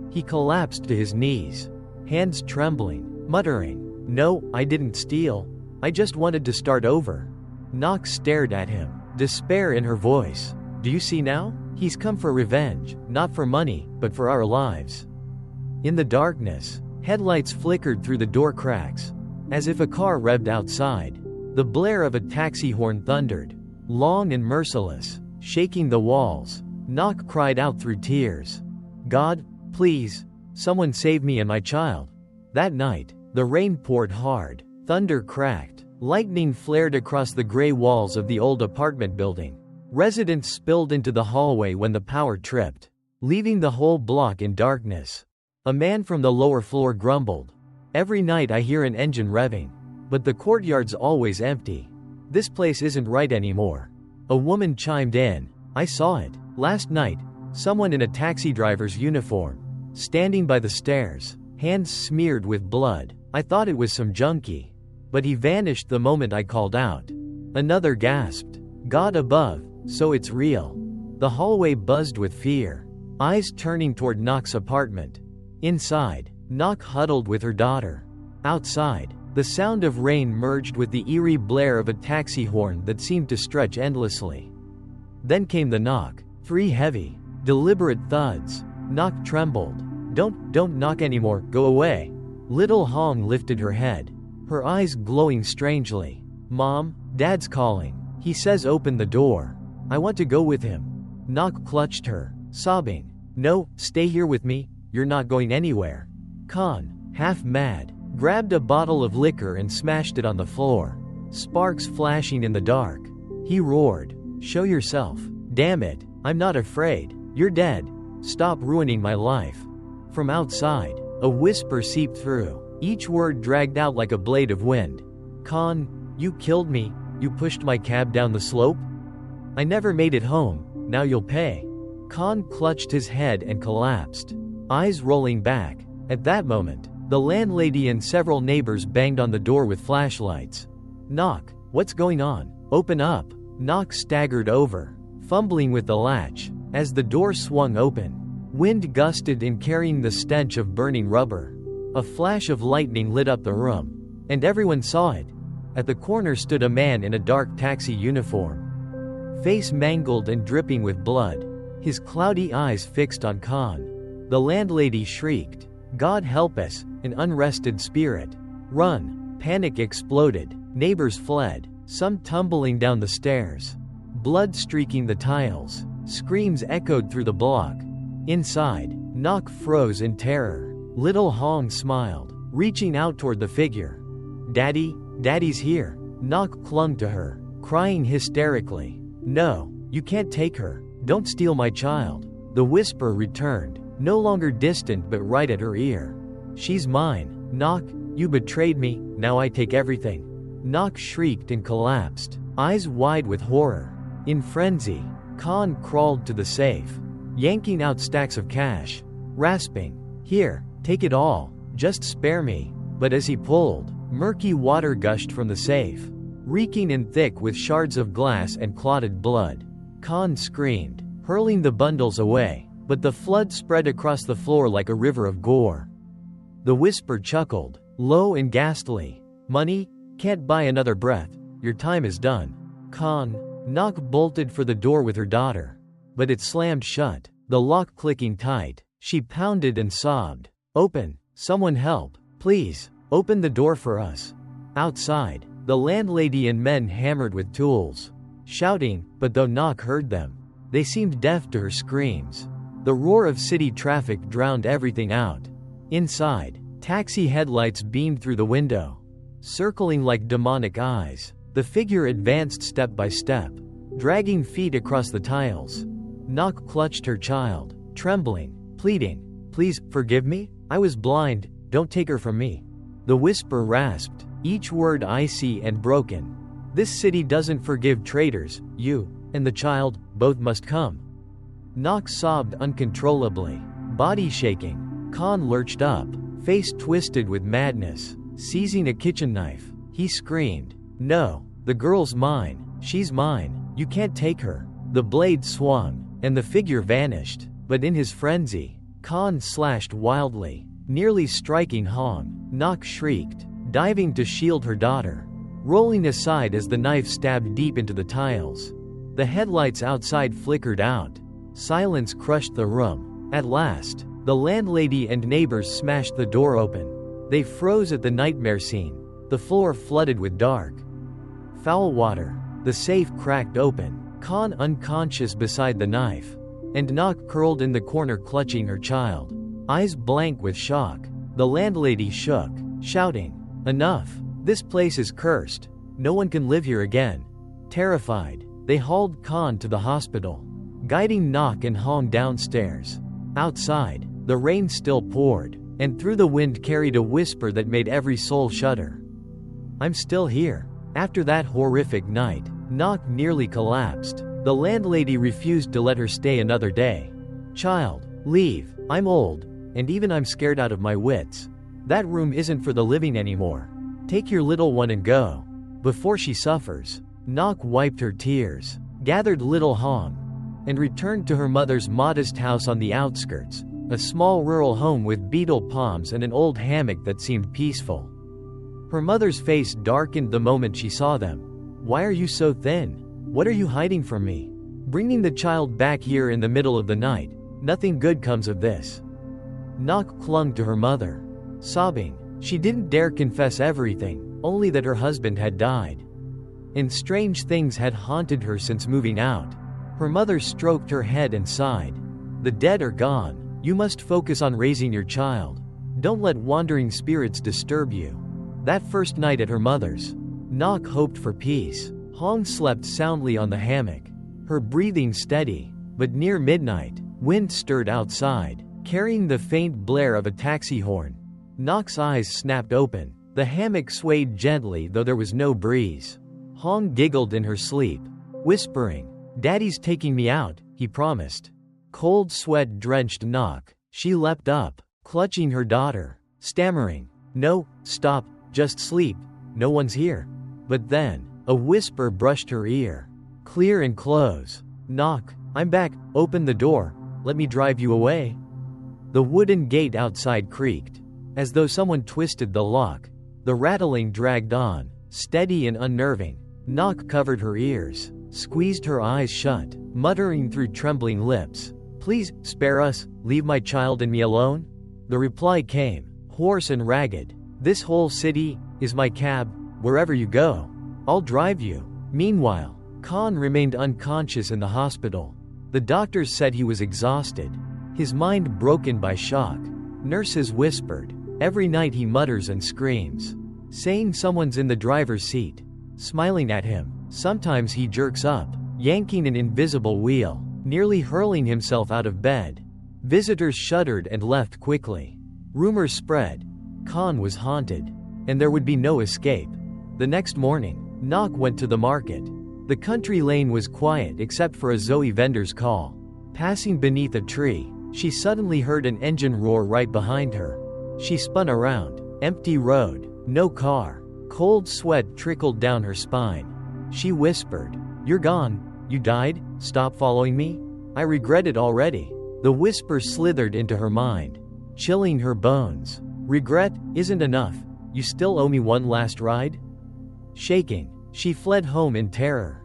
He collapsed to his knees, hands trembling, muttering, "No, I didn't steal. I just wanted to start over." Ngoc stared at him, despair in her voice. "Do you see now? He's come for revenge, not for money, but for our lives." In the darkness, headlights flickered through the door cracks, as if a car revved outside. The blare of a taxi horn thundered, long and merciless, shaking the walls. Ngoc cried out through tears, "God, please, someone save me and my child." That night, the rain poured hard, thunder cracked, lightning flared across the gray walls of the old apartment building. Residents spilled into the hallway when the power tripped, leaving the whole block in darkness. A man from the lower floor grumbled, "Every night I hear an engine revving, but the courtyard's always empty. This place isn't right anymore." A woman chimed in, "I saw it. Last night, someone in a taxi driver's uniform, standing by the stairs, hands smeared with blood. I thought it was some junkie, but he vanished the moment I called out." Another gasped, "God above, so it's real." The hallway buzzed with fear, eyes turning toward Ngoc's apartment. Inside, Ngoc huddled with her daughter. Outside, the sound of rain merged with the eerie blare of a taxi horn that seemed to stretch endlessly. Then came the knock, 3 heavy, deliberate thuds. Ngoc trembled. Don't knock anymore, go away." Little Hong lifted her head, her eyes glowing strangely. "Mom, Dad's calling. He says open the door. I want to go with him." Ngoc clutched her, sobbing. No, stay here with me, you're not going anywhere. Khan, half mad, grabbed a bottle of liquor and smashed it on the floor. Sparks flashing in the dark. He roared, show yourself. Damn it, I'm not afraid. You're dead. Stop ruining my life. From outside, a whisper seeped through, each word dragged out like a blade of wind. Khan, you killed me, you pushed my cab down the slope? I never made it home, now you'll pay. Khan clutched his head and collapsed, eyes rolling back. At that moment, the landlady and several neighbors banged on the door with flashlights. Knock, what's going on? Open up. Knock staggered over, fumbling with the latch. As the door swung open, wind gusted in carrying the stench of burning rubber. A flash of lightning lit up the room, and everyone saw it. At the corner stood a man in a dark taxi uniform, face mangled and dripping with blood, his cloudy eyes fixed on Khan. The landlady shrieked, God help us, an unrested spirit. Run! Panic exploded, neighbors fled, some tumbling down the stairs, blood streaking the tiles. Screams echoed through the block. Inside, Ngoc froze in terror. Little Hong smiled, reaching out toward the figure. Daddy, Daddy's here. Ngoc clung to her, crying hysterically. No, you can't take her. Don't steal my child. The whisper returned, no longer distant but right at her ear. She's mine. Ngoc, you betrayed me, now I take everything. Ngoc shrieked and collapsed, eyes wide with horror. In frenzy, Khan crawled to the safe, yanking out stacks of cash, rasping, Here, take it all, just spare me. But as he pulled, murky water gushed from the safe, reeking and thick with shards of glass and clotted blood. Khan screamed, hurling the bundles away, but the flood spread across the floor like a river of gore. The whisper chuckled, low and ghastly. Money? Can't buy another breath. Your time is done. Khan, Ngoc bolted for the door with her daughter, but it slammed shut, the lock clicking tight. She pounded and sobbed. Open, someone help, please, open the door for us. Outside, the landlady and men hammered with tools, shouting, but though Ngoc heard them, they seemed deaf to her screams. The roar of city traffic drowned everything out. Inside, taxi headlights beamed through the window, circling like demonic eyes. The figure advanced step by step, dragging feet across the tiles. Ngoc clutched her child, trembling, pleading, Please, forgive me? I was blind, don't take her from me. The whisper rasped, each word icy and broken. This city doesn't forgive traitors, you and the child, both must come. Ngoc sobbed uncontrollably, body shaking. Khan lurched up, face twisted with madness, seizing a kitchen knife. He screamed, No, the girl's mine, she's mine, you can't take her. The blade swung, and the figure vanished, but in his frenzy, Khan slashed wildly, nearly striking Hong. Ngoc shrieked, diving to shield her daughter, rolling aside as the knife stabbed deep into the tiles. The headlights outside flickered out. Silence crushed the room. At last, the landlady and neighbors smashed the door open. They froze at the nightmare scene, the floor flooded with dark, foul water. The safe cracked open, Khan unconscious beside the knife, and Ngoc curled in the corner clutching her child, eyes blank with shock. The landlady shook, shouting, Enough, this place is cursed, no one can live here again. Terrified, they hauled Khan to the hospital, guiding Ngoc and Hong downstairs. Outside, the rain still poured, and through the wind carried a whisper that made every soul shudder. I'm still here. After that horrific night, Ngoc nearly collapsed. The landlady refused to let her stay another day. Child, leave, I'm old, and even I'm scared out of my wits. That room isn't for the living anymore. Take your little one and go. Before she suffers. Ngoc wiped her tears, gathered little Hong, and returned to her mother's modest house on the outskirts, a small rural home with beetle palms and an old hammock that seemed peaceful. Her mother's face darkened the moment she saw them. Why are you so thin? What are you hiding from me? Bringing the child back here in the middle of the night. Nothing good comes of this. Ngoc clung to her mother, sobbing. She didn't dare confess everything, only that her husband had died. And strange things had haunted her since moving out. Her mother stroked her head and sighed. The dead are gone. You must focus on raising your child. Don't let wandering spirits disturb you. That first night at her mother's, Ngoc hoped for peace. Hong slept soundly on the hammock, her breathing steady, but near midnight, wind stirred outside, carrying the faint blare of a taxi horn. Ngoc's eyes snapped open. The hammock swayed gently though there was no breeze. Hong giggled in her sleep, whispering, "Daddy's taking me out," he promised. Cold sweat drenched Ngoc. She leapt up, clutching her daughter, stammering, "No, stop, just sleep, no one's here." But then, a whisper brushed her ear. Clear and close. "Ngoc, I'm back, open the door, let me drive you away." The wooden gate outside creaked, as though someone twisted the lock. The rattling dragged on, steady and unnerving. Ngoc covered her ears, squeezed her eyes shut, muttering through trembling lips, "Please, spare us, leave my child and me alone." The reply came, hoarse and ragged, "This whole city is my cab, wherever you go, I'll drive you." Meanwhile, Khan remained unconscious in the hospital. The doctors said he was exhausted, his mind broken by shock. Nurses whispered, "Every night he mutters and screams, saying someone's in the driver's seat, smiling at him. Sometimes he jerks up, yanking an invisible wheel, nearly hurling himself out of bed." Visitors shuddered and left quickly. Rumors spread. Khan was haunted, and there would be no escape. The next morning, Ngoc went to the market. The country lane was quiet except for a Zoe vendor's call. Passing beneath a tree, she suddenly heard an engine roar right behind her. She spun around. Empty road, no car. Cold sweat trickled down her spine. She whispered, "You're gone. You died? Stop following me? I regret it already." The whisper slithered into her mind, chilling her bones. "Regret isn't enough. You still owe me one last ride?" Shaking, she fled home in terror.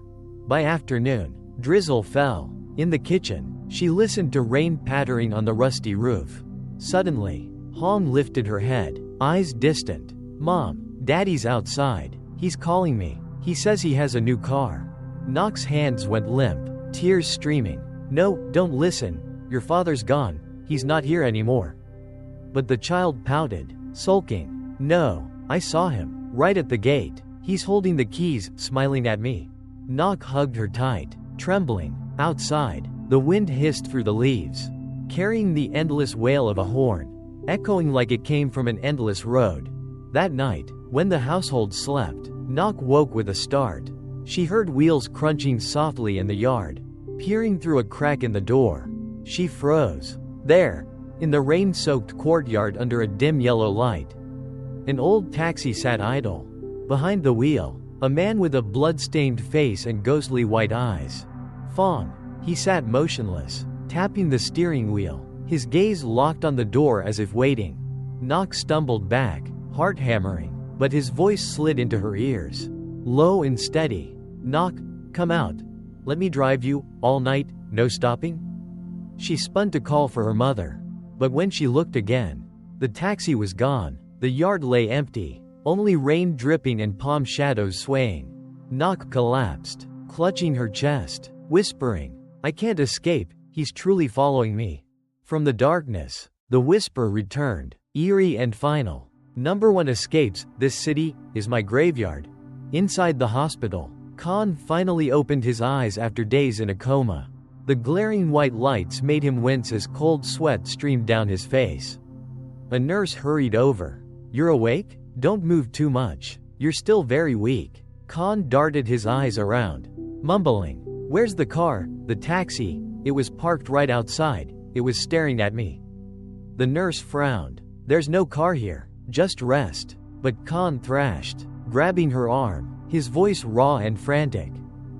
By afternoon, drizzle fell. In the kitchen, she listened to rain pattering on the rusty roof. Suddenly, Hong lifted her head, eyes distant. "Mom, Daddy's outside. He's calling me. He says he has a new car." Ngoc's hands went limp, tears streaming. "No, don't listen. Your father's gone. He's not here anymore." But the child pouted, sulking. "No, I saw him, right at the gate. He's holding the keys, smiling at me." Ngoc hugged her tight, trembling. Outside, the wind hissed through the leaves, carrying the endless wail of a horn, echoing like it came from an endless road. That night, when the household slept, Ngoc woke with a start. She heard wheels crunching softly in the yard. Peering through a crack in the door, she froze. There, in the rain-soaked courtyard under a dim yellow light, an old taxi sat idle. Behind the wheel, a man with a blood-stained face and ghostly white eyes. Fong. He sat motionless, tapping the steering wheel, his gaze locked on the door as if waiting. Ngoc stumbled back, heart hammering, but his voice slid into her ears, low and steady. "Ngoc, come out. Let me drive you, all night, no stopping?" She spun to call for her mother. But when she looked again, the taxi was gone. The yard lay empty, only rain dripping and palm shadows swaying. Ngoc collapsed, clutching her chest, whispering, "I can't escape, he's truly following me." From the darkness, the whisper returned, eerie and final. "Number one escapes, this city is my graveyard." Inside the hospital, Khan finally opened his eyes after days in a coma. The glaring white lights made him wince as cold sweat streamed down his face. A nurse hurried over. "You're awake? Don't move too much. You're still very weak." Khan darted his eyes around, mumbling, "Where's the car, the taxi? It was parked right outside. It was staring at me." The nurse frowned. "There's no car here, just rest." But Khan thrashed, grabbing her arm, his voice raw and frantic.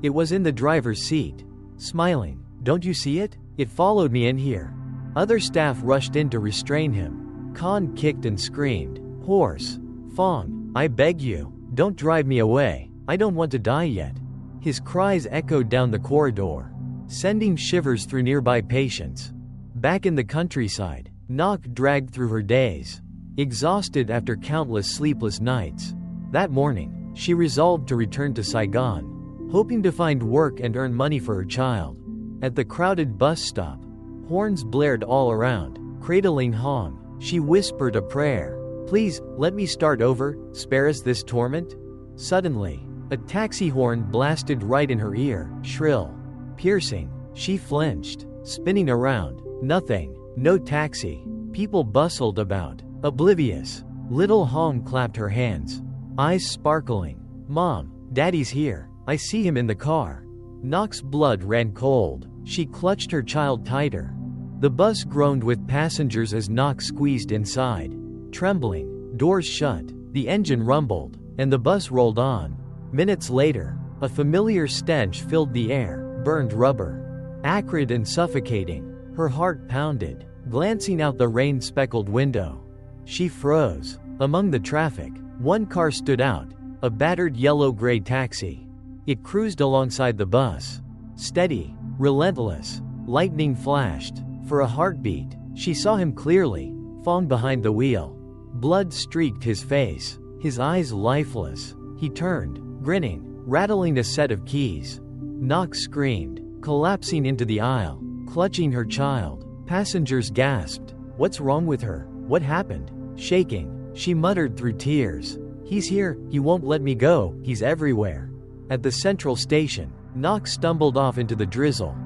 "It was in the driver's seat. Smiling. Don't you see it? It followed me in here." Other staff rushed in to restrain him. Khan kicked and screamed, hoarse, "Fong, I beg you, don't drive me away. I don't want to die yet." His cries echoed down the corridor, sending shivers through nearby patients. Back in the countryside, Ngoc dragged through her days, exhausted after countless sleepless nights. That morning, she resolved to return to Saigon, hoping to find work and earn money for her child. At the crowded bus stop, horns blared all around. Cradling Hong, she whispered a prayer. Please, let me start over, spare us this torment. Suddenly, a taxi horn blasted right in her ear, shrill, piercing. She flinched, spinning around. Nothing, no taxi. People bustled about, oblivious. Little Hong clapped her hands, eyes sparkling. Mom, Daddy's here. I see him in the car. Ngoc's blood ran cold. She clutched her child tighter. The bus groaned with passengers as Ngoc squeezed inside. Trembling, doors shut, the engine rumbled, and the bus rolled on. Minutes later, a familiar stench filled the air, burned rubber. Acrid and suffocating, her heart pounded, glancing out the rain-speckled window. She froze. Among the traffic, one car stood out, a battered yellow-gray taxi. It cruised alongside the bus. Steady, relentless. Lightning flashed. For a heartbeat, she saw him clearly, Fong behind the wheel. Blood streaked his face, his eyes lifeless. He turned, grinning, rattling a set of keys. Ngoc screamed, collapsing into the aisle, clutching her child. Passengers gasped. What's wrong with her? What happened? Shaking, she muttered through tears. He's here, he won't let me go, he's everywhere. At the central station, Ngoc stumbled off into the drizzle.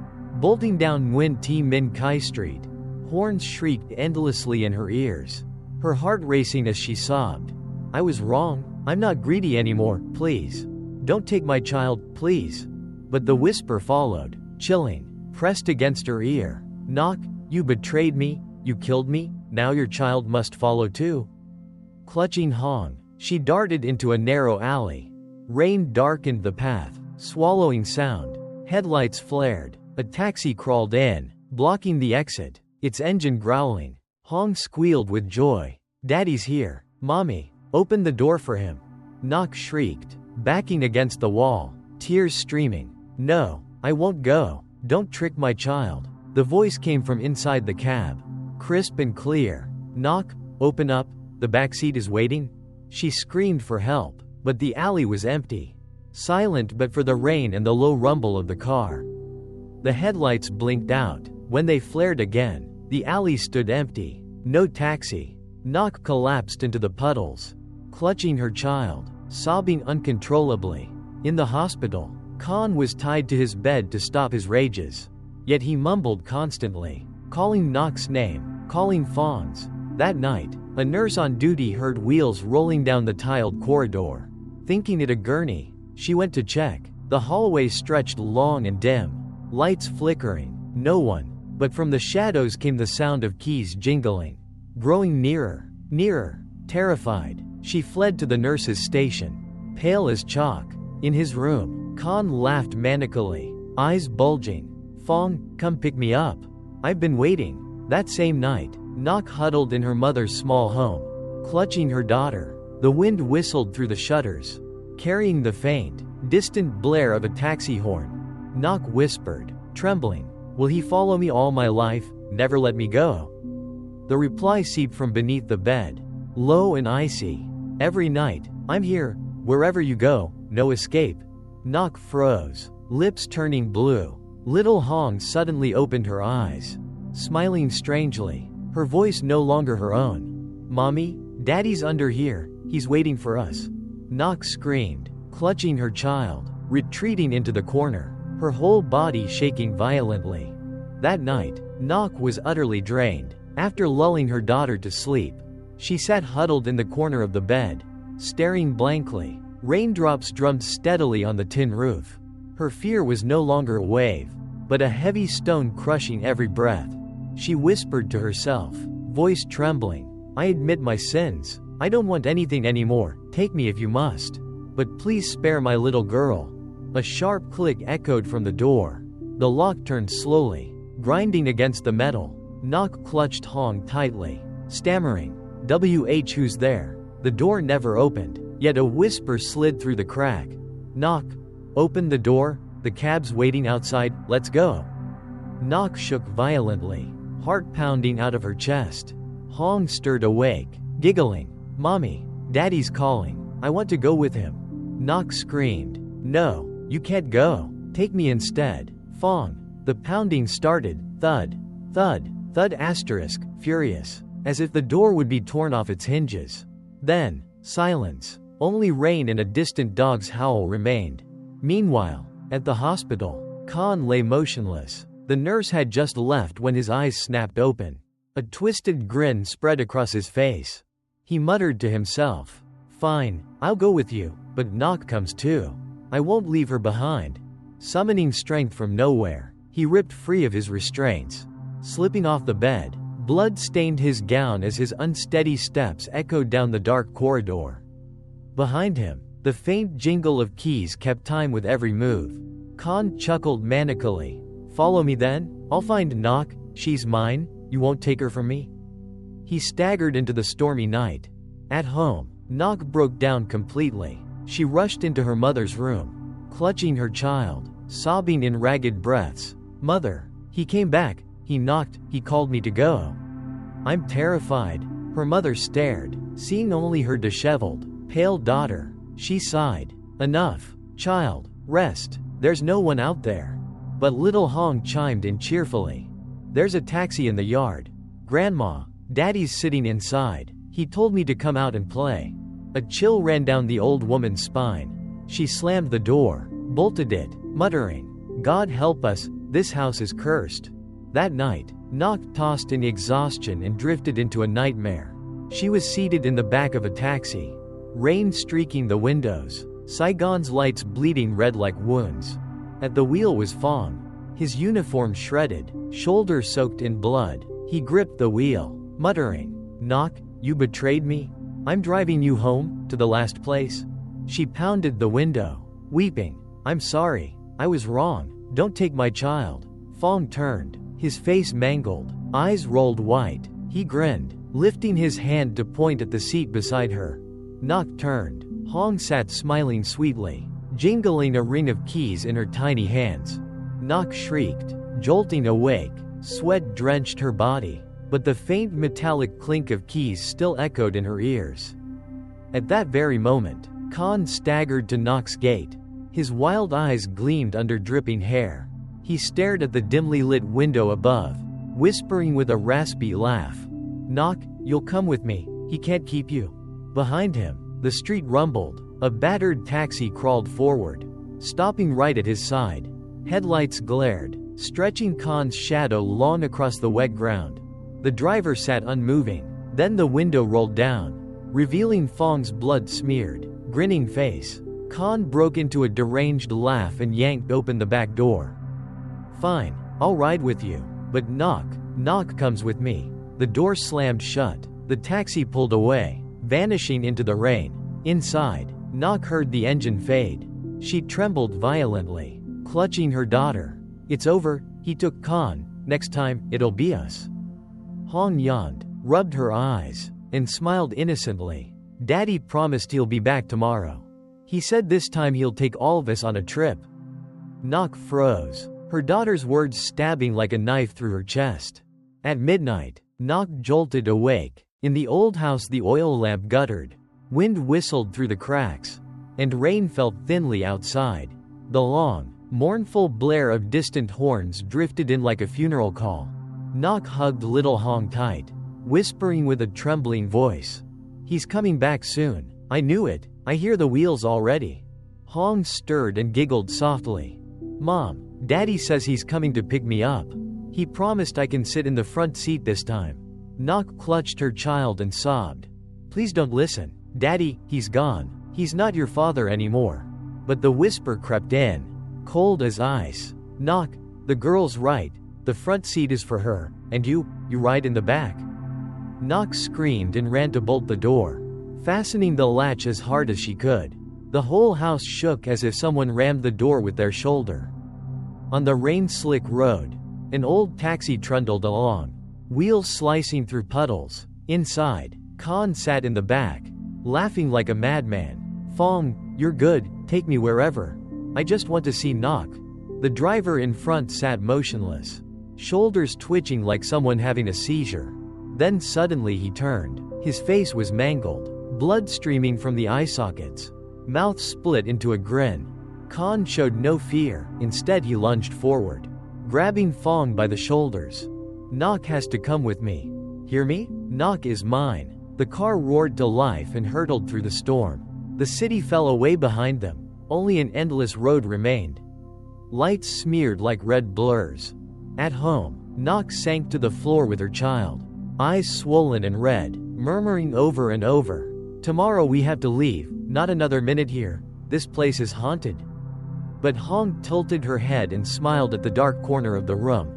Bolting down Nguyen T Minh Khai Street, horns shrieked endlessly in her ears. Her heart racing as she sobbed. I was wrong, I'm not greedy anymore, please. Don't take my child, please. But the whisper followed, chilling, pressed against her ear. Ngoc, you betrayed me, you killed me, now your child must follow too. Clutching Hong, she darted into a narrow alley. Rain darkened the path, swallowing sound. Headlights flared. A taxi crawled in, blocking the exit, its engine growling. Hong squealed with joy. Daddy's here. Mommy, open the door for him. Ngoc shrieked, backing against the wall, tears streaming. No, I won't go. Don't trick my child. The voice came from inside the cab, crisp and clear. Ngoc, open up, the back seat is waiting. She screamed for help, but the alley was empty. Silent but for the rain and the low rumble of the car. The headlights blinked out. When they flared again, the alley stood empty. No taxi. Ngoc collapsed into the puddles, clutching her child, sobbing uncontrollably. In the hospital, Khan was tied to his bed to stop his rages. Yet he mumbled constantly, calling Ngoc's name, calling Fong's. That night, a nurse on duty heard wheels rolling down the tiled corridor. Thinking it a gurney, she went to check. The hallway stretched long and dim. Lights flickering, no one, but from the shadows came the sound of keys jingling. Growing nearer, nearer, terrified, she fled to the nurse's station. Pale as chalk, in his room, Khan laughed manically, eyes bulging. Fong, come pick me up. I've been waiting. That same night, Ngoc huddled in her mother's small home, clutching her daughter. The wind whistled through the shutters, carrying the faint, distant blare of a taxi horn. Ngoc whispered, trembling, will he follow me all my life, never let me go? The reply seeped from beneath the bed, low and icy. Every night, I'm here, wherever you go, no escape. Ngoc froze, lips turning blue. Little Hong suddenly opened her eyes, smiling strangely, her voice no longer her own. Mommy, Daddy's under here, he's waiting for us. Ngoc screamed, clutching her child, retreating into the corner, her whole body shaking violently. That night, Ngoc was utterly drained. After lulling her daughter to sleep, she sat huddled in the corner of the bed, staring blankly. Raindrops drummed steadily on the tin roof. Her fear was no longer a wave, but a heavy stone crushing every breath. She whispered to herself, voice trembling, I admit my sins. I don't want anything anymore, take me if you must. But please spare my little girl. A sharp click echoed from the door. The lock turned slowly, grinding against the metal. Ngoc clutched Hong tightly, stammering, who's there? The door never opened, yet a whisper slid through the crack. Ngoc, open the door, the cab's waiting outside, let's go. Ngoc shook violently, heart pounding out of her chest. Hong stirred awake, giggling, Mommy, Daddy's calling, I want to go with him. Ngoc screamed, No, you can't go, take me instead. Fong, The pounding started, thud, thud, thud asterisk, furious, as if the door would be torn off its hinges. Then, silence. Only rain and a distant dog's howl remained. Meanwhile, at the hospital, Khan lay motionless. The nurse had just left when his eyes snapped open. A twisted grin spread across his face. He muttered to himself, "Fine, I'll go with you, but Ngoc comes too. I won't leave her behind." Summoning strength from nowhere, he ripped free of his restraints. Slipping off the bed, blood stained his gown as his unsteady steps echoed down the dark corridor. Behind him, the faint jingle of keys kept time with every move. Khan chuckled manically. "Follow me then? I'll find Ngoc. She's mine. You won't take her from me?" He staggered into the stormy night. At home, Ngoc broke down completely. She rushed into her mother's room, clutching her child, sobbing in ragged breaths. "Mother, he came back. He knocked. He called me to go." "I'm terrified." Her mother stared, seeing only her disheveled, pale daughter. She sighed. "Enough, child. Rest. There's no one out there." But little Hong chimed in cheerfully. "There's a taxi in the yard. Grandma, Daddy's sitting inside. He told me to come out and play." A chill ran down the old woman's spine. She slammed the door, bolted it, muttering, "God help us, this house is cursed." That night, Ngoc tossed in exhaustion and drifted into a nightmare. She was seated in the back of a taxi, rain streaking the windows, Saigon's lights bleeding red like wounds. At the wheel was Fong, his uniform shredded, shoulder soaked in blood. He gripped the wheel, muttering, "Ngoc, you betrayed me? I'm driving you home, to the last place." She pounded the window, weeping, "I'm sorry. I was wrong. Don't take my child." Fong turned, his face mangled, eyes rolled white. He grinned, lifting his hand to point at the seat beside her. Ngoc turned. Hong sat smiling sweetly, jingling a ring of keys in her tiny hands. Ngoc shrieked, jolting awake. Sweat drenched her body, but the faint metallic clink of keys still echoed in her ears. At that very moment, Khan staggered to Ngoc's gate. His wild eyes gleamed under dripping hair. He stared at the dimly lit window above, whispering with a raspy laugh, "Ngoc, you'll come with me. He can't keep you." Behind him, the street rumbled. A battered taxi crawled forward, stopping right at his side. Headlights glared, stretching Khan's shadow long across the wet ground. The driver sat unmoving. Then the window rolled down, revealing Fong's blood-smeared, grinning face. Khan broke into a deranged laugh and yanked open the back door. "Fine, I'll ride with you, but Ngoc comes with me." The door slammed shut. The taxi pulled away, vanishing into the rain. Inside, Ngoc heard the engine fade. She trembled violently, clutching her daughter. "It's over," he took Khan. "Next time, it'll be us." Hong yawned, rubbed her eyes, and smiled innocently. "Daddy promised he'll be back tomorrow. He said this time he'll take all of us on a trip." Ngoc froze, her daughter's words stabbing like a knife through her chest. At midnight, Ngoc jolted awake. In the old house the oil lamp guttered. Wind whistled through the cracks, and rain fell thinly outside. The long, mournful blare of distant horns drifted in like a funeral call. Ngoc hugged little Hong tight, whispering with a trembling voice, "He's coming back soon. I knew it. I hear the wheels already." Hong stirred and giggled softly. "Mom, Daddy says he's coming to pick me up. He promised I can sit in the front seat this time." Ngoc clutched her child and sobbed. "Please don't listen. Daddy, he's gone. He's not your father anymore." But the whisper crept in, cold as ice. "Ngoc, the girl's right. The front seat is for her, and you ride in the back." Ngoc screamed and ran to bolt the door, fastening the latch as hard as she could. The whole house shook as if someone rammed the door with their shoulder. On the rain-slick road, an old taxi trundled along, wheels slicing through puddles. Inside, Khan sat in the back, laughing like a madman. "Fong, you're good, take me wherever. I just want to see Ngoc." The driver in front sat motionless, shoulders twitching like someone having a seizure. Then suddenly he turned. His face was mangled, blood streaming from the eye sockets. Mouth split into a grin. Khan showed no fear, instead he lunged forward, grabbing Fong by the shoulders. Ngoc has to come with me. Hear me? Ngoc is mine. The car roared to life and hurtled through the storm. The city fell away behind them. Only an endless road remained. Lights smeared like red blurs. At home, Ngoc sank to the floor with her child, eyes swollen and red, murmuring over and over, "Tomorrow we have to leave, not another minute here. This place is haunted." But Hong tilted her head and smiled at the dark corner of the room.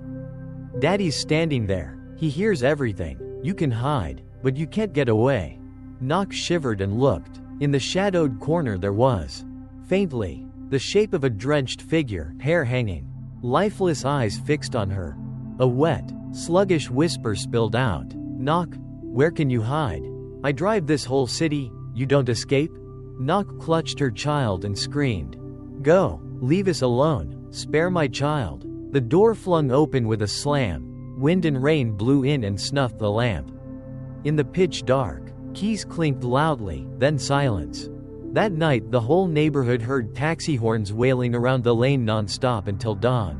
"Daddy's standing there. He hears everything. You can hide, but you can't get away." Ngoc shivered and looked. In the shadowed corner there was, faintly, the shape of a drenched figure, hair hanging, lifeless eyes fixed on her. A wet, sluggish whisper spilled out. "Ngoc, where can you hide? I drive this whole city, you don't escape?" Ngoc clutched her child and screamed, "Go, leave us alone, spare my child." The door flung open with a slam. Wind and rain blew in and snuffed the lamp. In the pitch dark, keys clinked loudly, then silence. That night the whole neighborhood heard taxi horns wailing around the lane non-stop until dawn.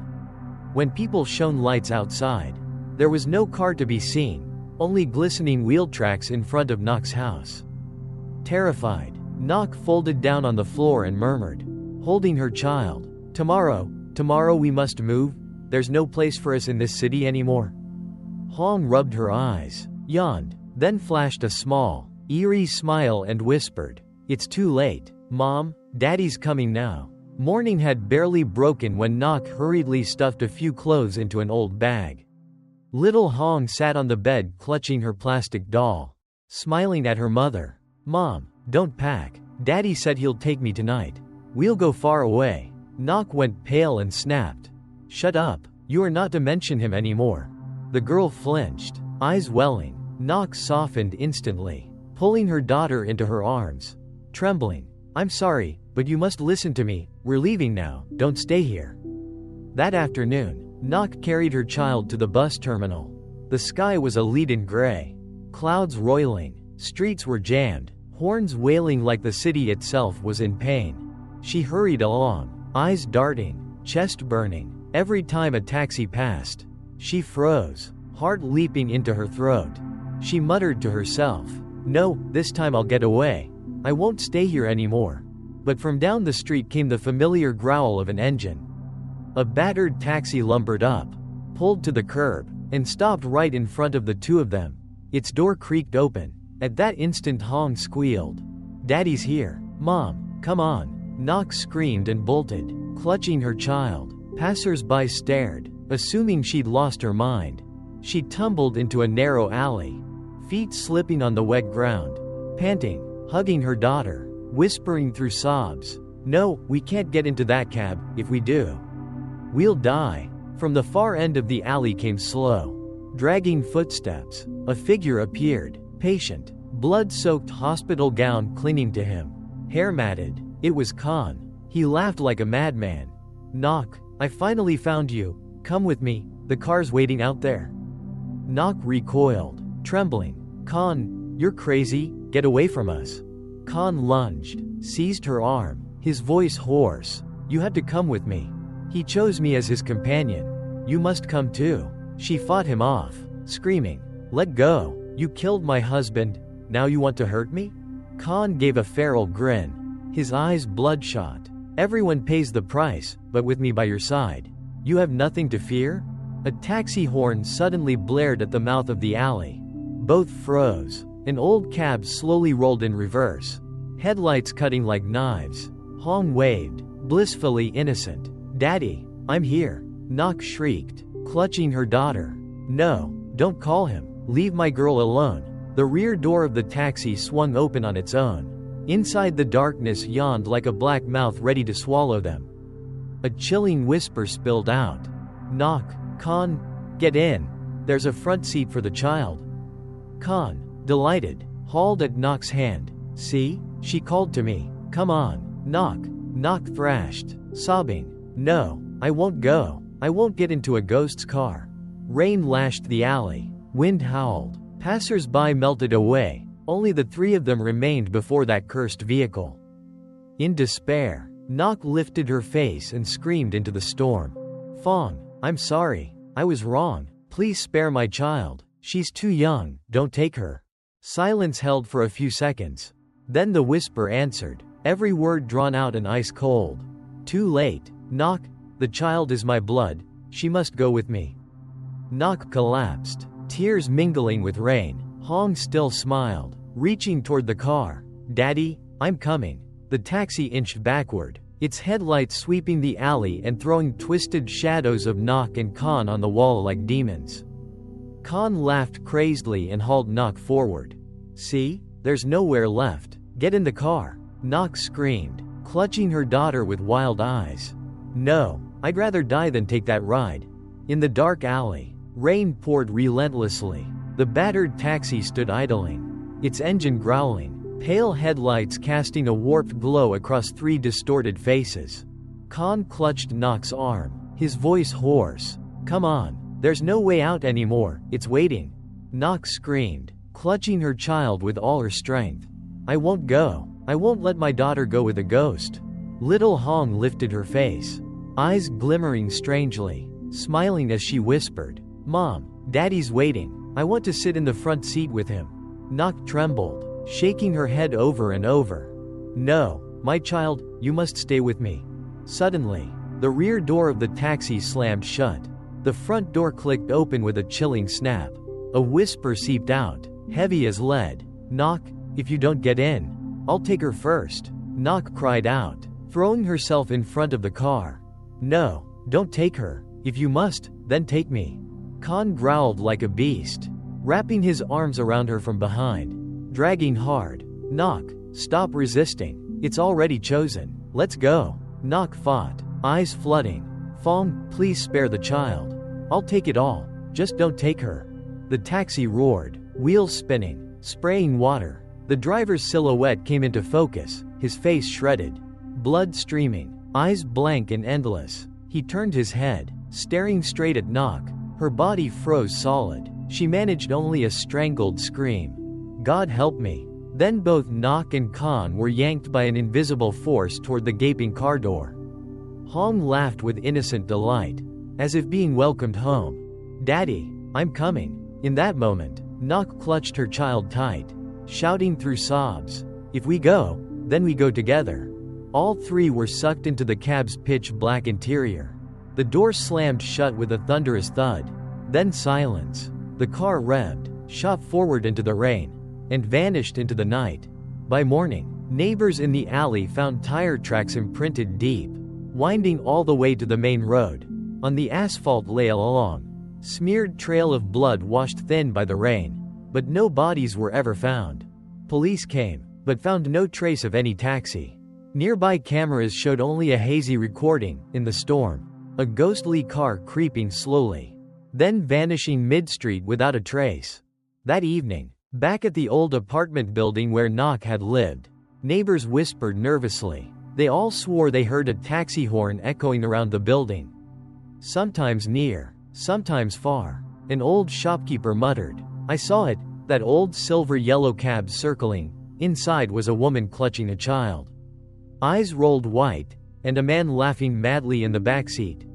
When people shone lights outside, there was no car to be seen, only glistening wheel tracks in front of Ngoc's house. Terrified, Ngoc folded down on the floor and murmured, holding her child, Tomorrow we must move. There's no place for us in this city anymore." Hong rubbed her eyes, yawned, then flashed a small, eerie smile and whispered, "It's too late, Mom, Daddy's coming now." Morning had barely broken when Ngoc hurriedly stuffed a few clothes into an old bag. Little Hong sat on the bed clutching her plastic doll, smiling at her mother. "Mom, don't pack. Daddy said he'll take me tonight. We'll go far away." Ngoc went pale and snapped, "Shut up. You are not to mention him anymore." The girl flinched, eyes welling. Ngoc softened instantly, pulling her daughter into her arms. Trembling, "I'm sorry, but you must listen to me. We're leaving now, don't stay here." That afternoon, Ngoc carried her child to the bus terminal. The sky was a leaden gray. Clouds roiling, streets were jammed, horns wailing like the city itself was in pain. She hurried along, eyes darting, chest burning. Every time a taxi passed, she froze, heart leaping into her throat. She muttered to herself, "No, this time I'll get away. I won't stay here anymore." But from down the street came the familiar growl of an engine. A battered taxi lumbered up, pulled to the curb, and stopped right in front of the two of them. Its door creaked open. At that instant Hong squealed, "Daddy's here. Mom, come on." Ngoc screamed and bolted, clutching her child. Passers-by stared, assuming she'd lost her mind. She tumbled into a narrow alley, feet slipping on the wet ground, panting, hugging her daughter, whispering through sobs, "No, we can't get into that cab. If we do, we'll die." From the far end of the alley came slow, dragging footsteps. A figure appeared, patient, blood-soaked hospital gown clinging to him, hair matted. It was Khan. He laughed like a madman. "Ngoc, I finally found you. Come with me, the car's waiting out there." Ngoc recoiled, trembling. "Khan, you're crazy, get away from us." Khan lunged, seized her arm, his voice hoarse. "You had to come with me. He chose me as his companion. You must come too." She fought him off, screaming, "Let go. You killed my husband, now you want to hurt me?" Khan gave a feral grin, his eyes bloodshot. "Everyone pays the price, but with me by your side, you have nothing to fear?" A taxi horn suddenly blared at the mouth of the alley. Both froze. An old cab slowly rolled in reverse, headlights cutting like knives. Hong waved, blissfully innocent. "Daddy, I'm here." Ngoc shrieked, clutching her daughter. "No, don't call him. Leave my girl alone." The rear door of the taxi swung open on its own. Inside the darkness yawned like a black mouth ready to swallow them. A chilling whisper spilled out. "Ngoc, Khan, get in. There's a front seat for the child." Khan, delighted, hauled at Ngoc's hand. "See? She called to me. Come on, Ngoc." Ngoc thrashed, sobbing, "No, I won't go. I won't get into a ghost's car." Rain lashed the alley. Wind howled. Passers-by melted away. Only the three of them remained before that cursed vehicle. In despair, Ngoc lifted her face and screamed into the storm. "Fong, I'm sorry. I was wrong. Please spare my child. She's too young, don't take her. Silence held for a few seconds. Then the whisper answered, every word drawn out and ice cold. Too late. Ngoc, the child is my blood. She must go with me. Ngoc collapsed, tears mingling with rain. Hong still smiled, reaching toward the car. Daddy, I'm coming. The taxi inched backward, its headlights sweeping the alley and throwing twisted shadows of Ngoc and Khan on the wall like demons. Khan laughed crazedly and hauled Ngoc forward. See? There's nowhere left. Get in the car. Ngoc screamed, clutching her daughter with wild eyes. No, I'd rather die than take that ride. In the dark alley, rain poured relentlessly. The battered taxi stood idling, its engine growling, pale headlights casting a warped glow across three distorted faces. Khan clutched Ngoc's arm, his voice hoarse. Come on, there's no way out anymore, it's waiting. Ngoc screamed, clutching her child with all her strength. I won't go. I won't let my daughter go with a ghost. Little Hong lifted her face, eyes glimmering strangely, smiling as she whispered, Mom, Daddy's waiting. I want to sit in the front seat with him. Ngoc trembled, shaking her head over and over. No, my child, you must stay with me. Suddenly, the rear door of the taxi slammed shut. The front door clicked open with a chilling snap. A whisper seeped out, heavy as lead. Ngoc, if you don't get in, I'll take her first. Ngoc cried out, throwing herself in front of the car. No, don't take her. If you must, then take me. Khan growled like a beast, wrapping his arms around her from behind, dragging hard. Ngoc, stop resisting. It's already chosen. Let's go. Ngoc fought, eyes flooding. Fong, please spare the child. I'll take it all. Just don't take her. The taxi roared, wheels spinning, spraying water. The driver's silhouette came into focus, his face shredded, blood streaming, eyes blank and endless. He turned his head, staring straight at Ngoc. Her body froze solid. She managed only a strangled scream. God help me. Then both Ngoc and Khan were yanked by an invisible force toward the gaping car door. Hong laughed with innocent delight, as if being welcomed home. Daddy, I'm coming. In that moment, Ngoc clutched her child tight, shouting through sobs, if we go, then we go together. All three were sucked into the cab's pitch-black interior. The door slammed shut with a thunderous thud. Then silence. The car revved, shot forward into the rain, and vanished into the night. By morning, neighbors in the alley found tire tracks imprinted deep, winding all the way to the main road. On the asphalt lay a long, smeared trail of blood washed thin by the rain. But no bodies were ever found. Police came, but found no trace of any taxi. Nearby cameras showed only a hazy recording, in the storm. A ghostly car creeping slowly, then vanishing mid-street without a trace. That evening, back at the old apartment building where Ngoc had lived, neighbors whispered nervously. They all swore they heard a taxi horn echoing around the building. Sometimes near, sometimes far. An old shopkeeper muttered, I saw it, that old silver-yellow cab circling. Inside was a woman clutching a child. Eyes rolled white, and a man laughing madly in the backseat.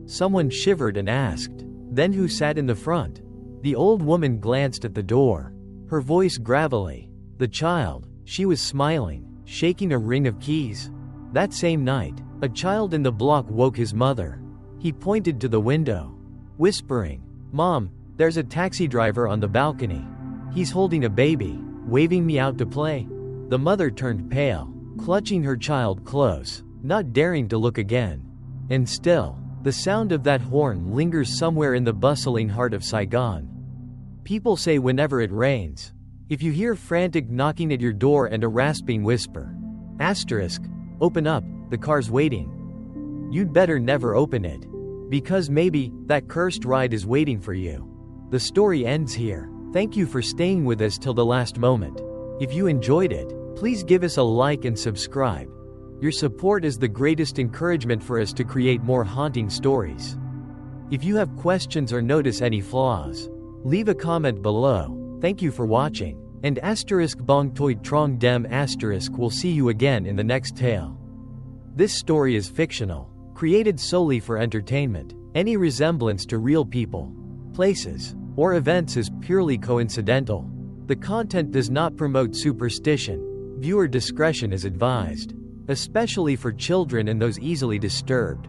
Someone shivered and asked, then who sat in the front? The old woman glanced at the door, her voice gravelly. The child. She was smiling, shaking a ring of keys. That same night, a child in the block woke his mother. He pointed to the window, whispering, Mom, there's a taxi driver on the balcony. He's holding a baby, waving me out to play. The mother turned pale, clutching her child close, not daring to look again. And still, the sound of that horn lingers somewhere in the bustling heart of Saigon. People say whenever it rains, if you hear frantic knocking at your door and a rasping whisper, asterisk, open up, the car's waiting. You'd better never open it, because maybe that cursed ride is waiting for you. The story ends here. Thank you for staying with us till the last moment. If you enjoyed it, please give us a like and subscribe. Your support is the greatest encouragement for us to create more haunting stories. If you have questions or notice any flaws, leave a comment below. Thank you for watching, and asterisk bong toi trong dem asterisk will see you again in the next tale. This story is fictional, created solely for entertainment. Any resemblance to real people, places, or events is purely coincidental. The content does not promote superstition. Viewer discretion is advised, especially for children and those easily disturbed.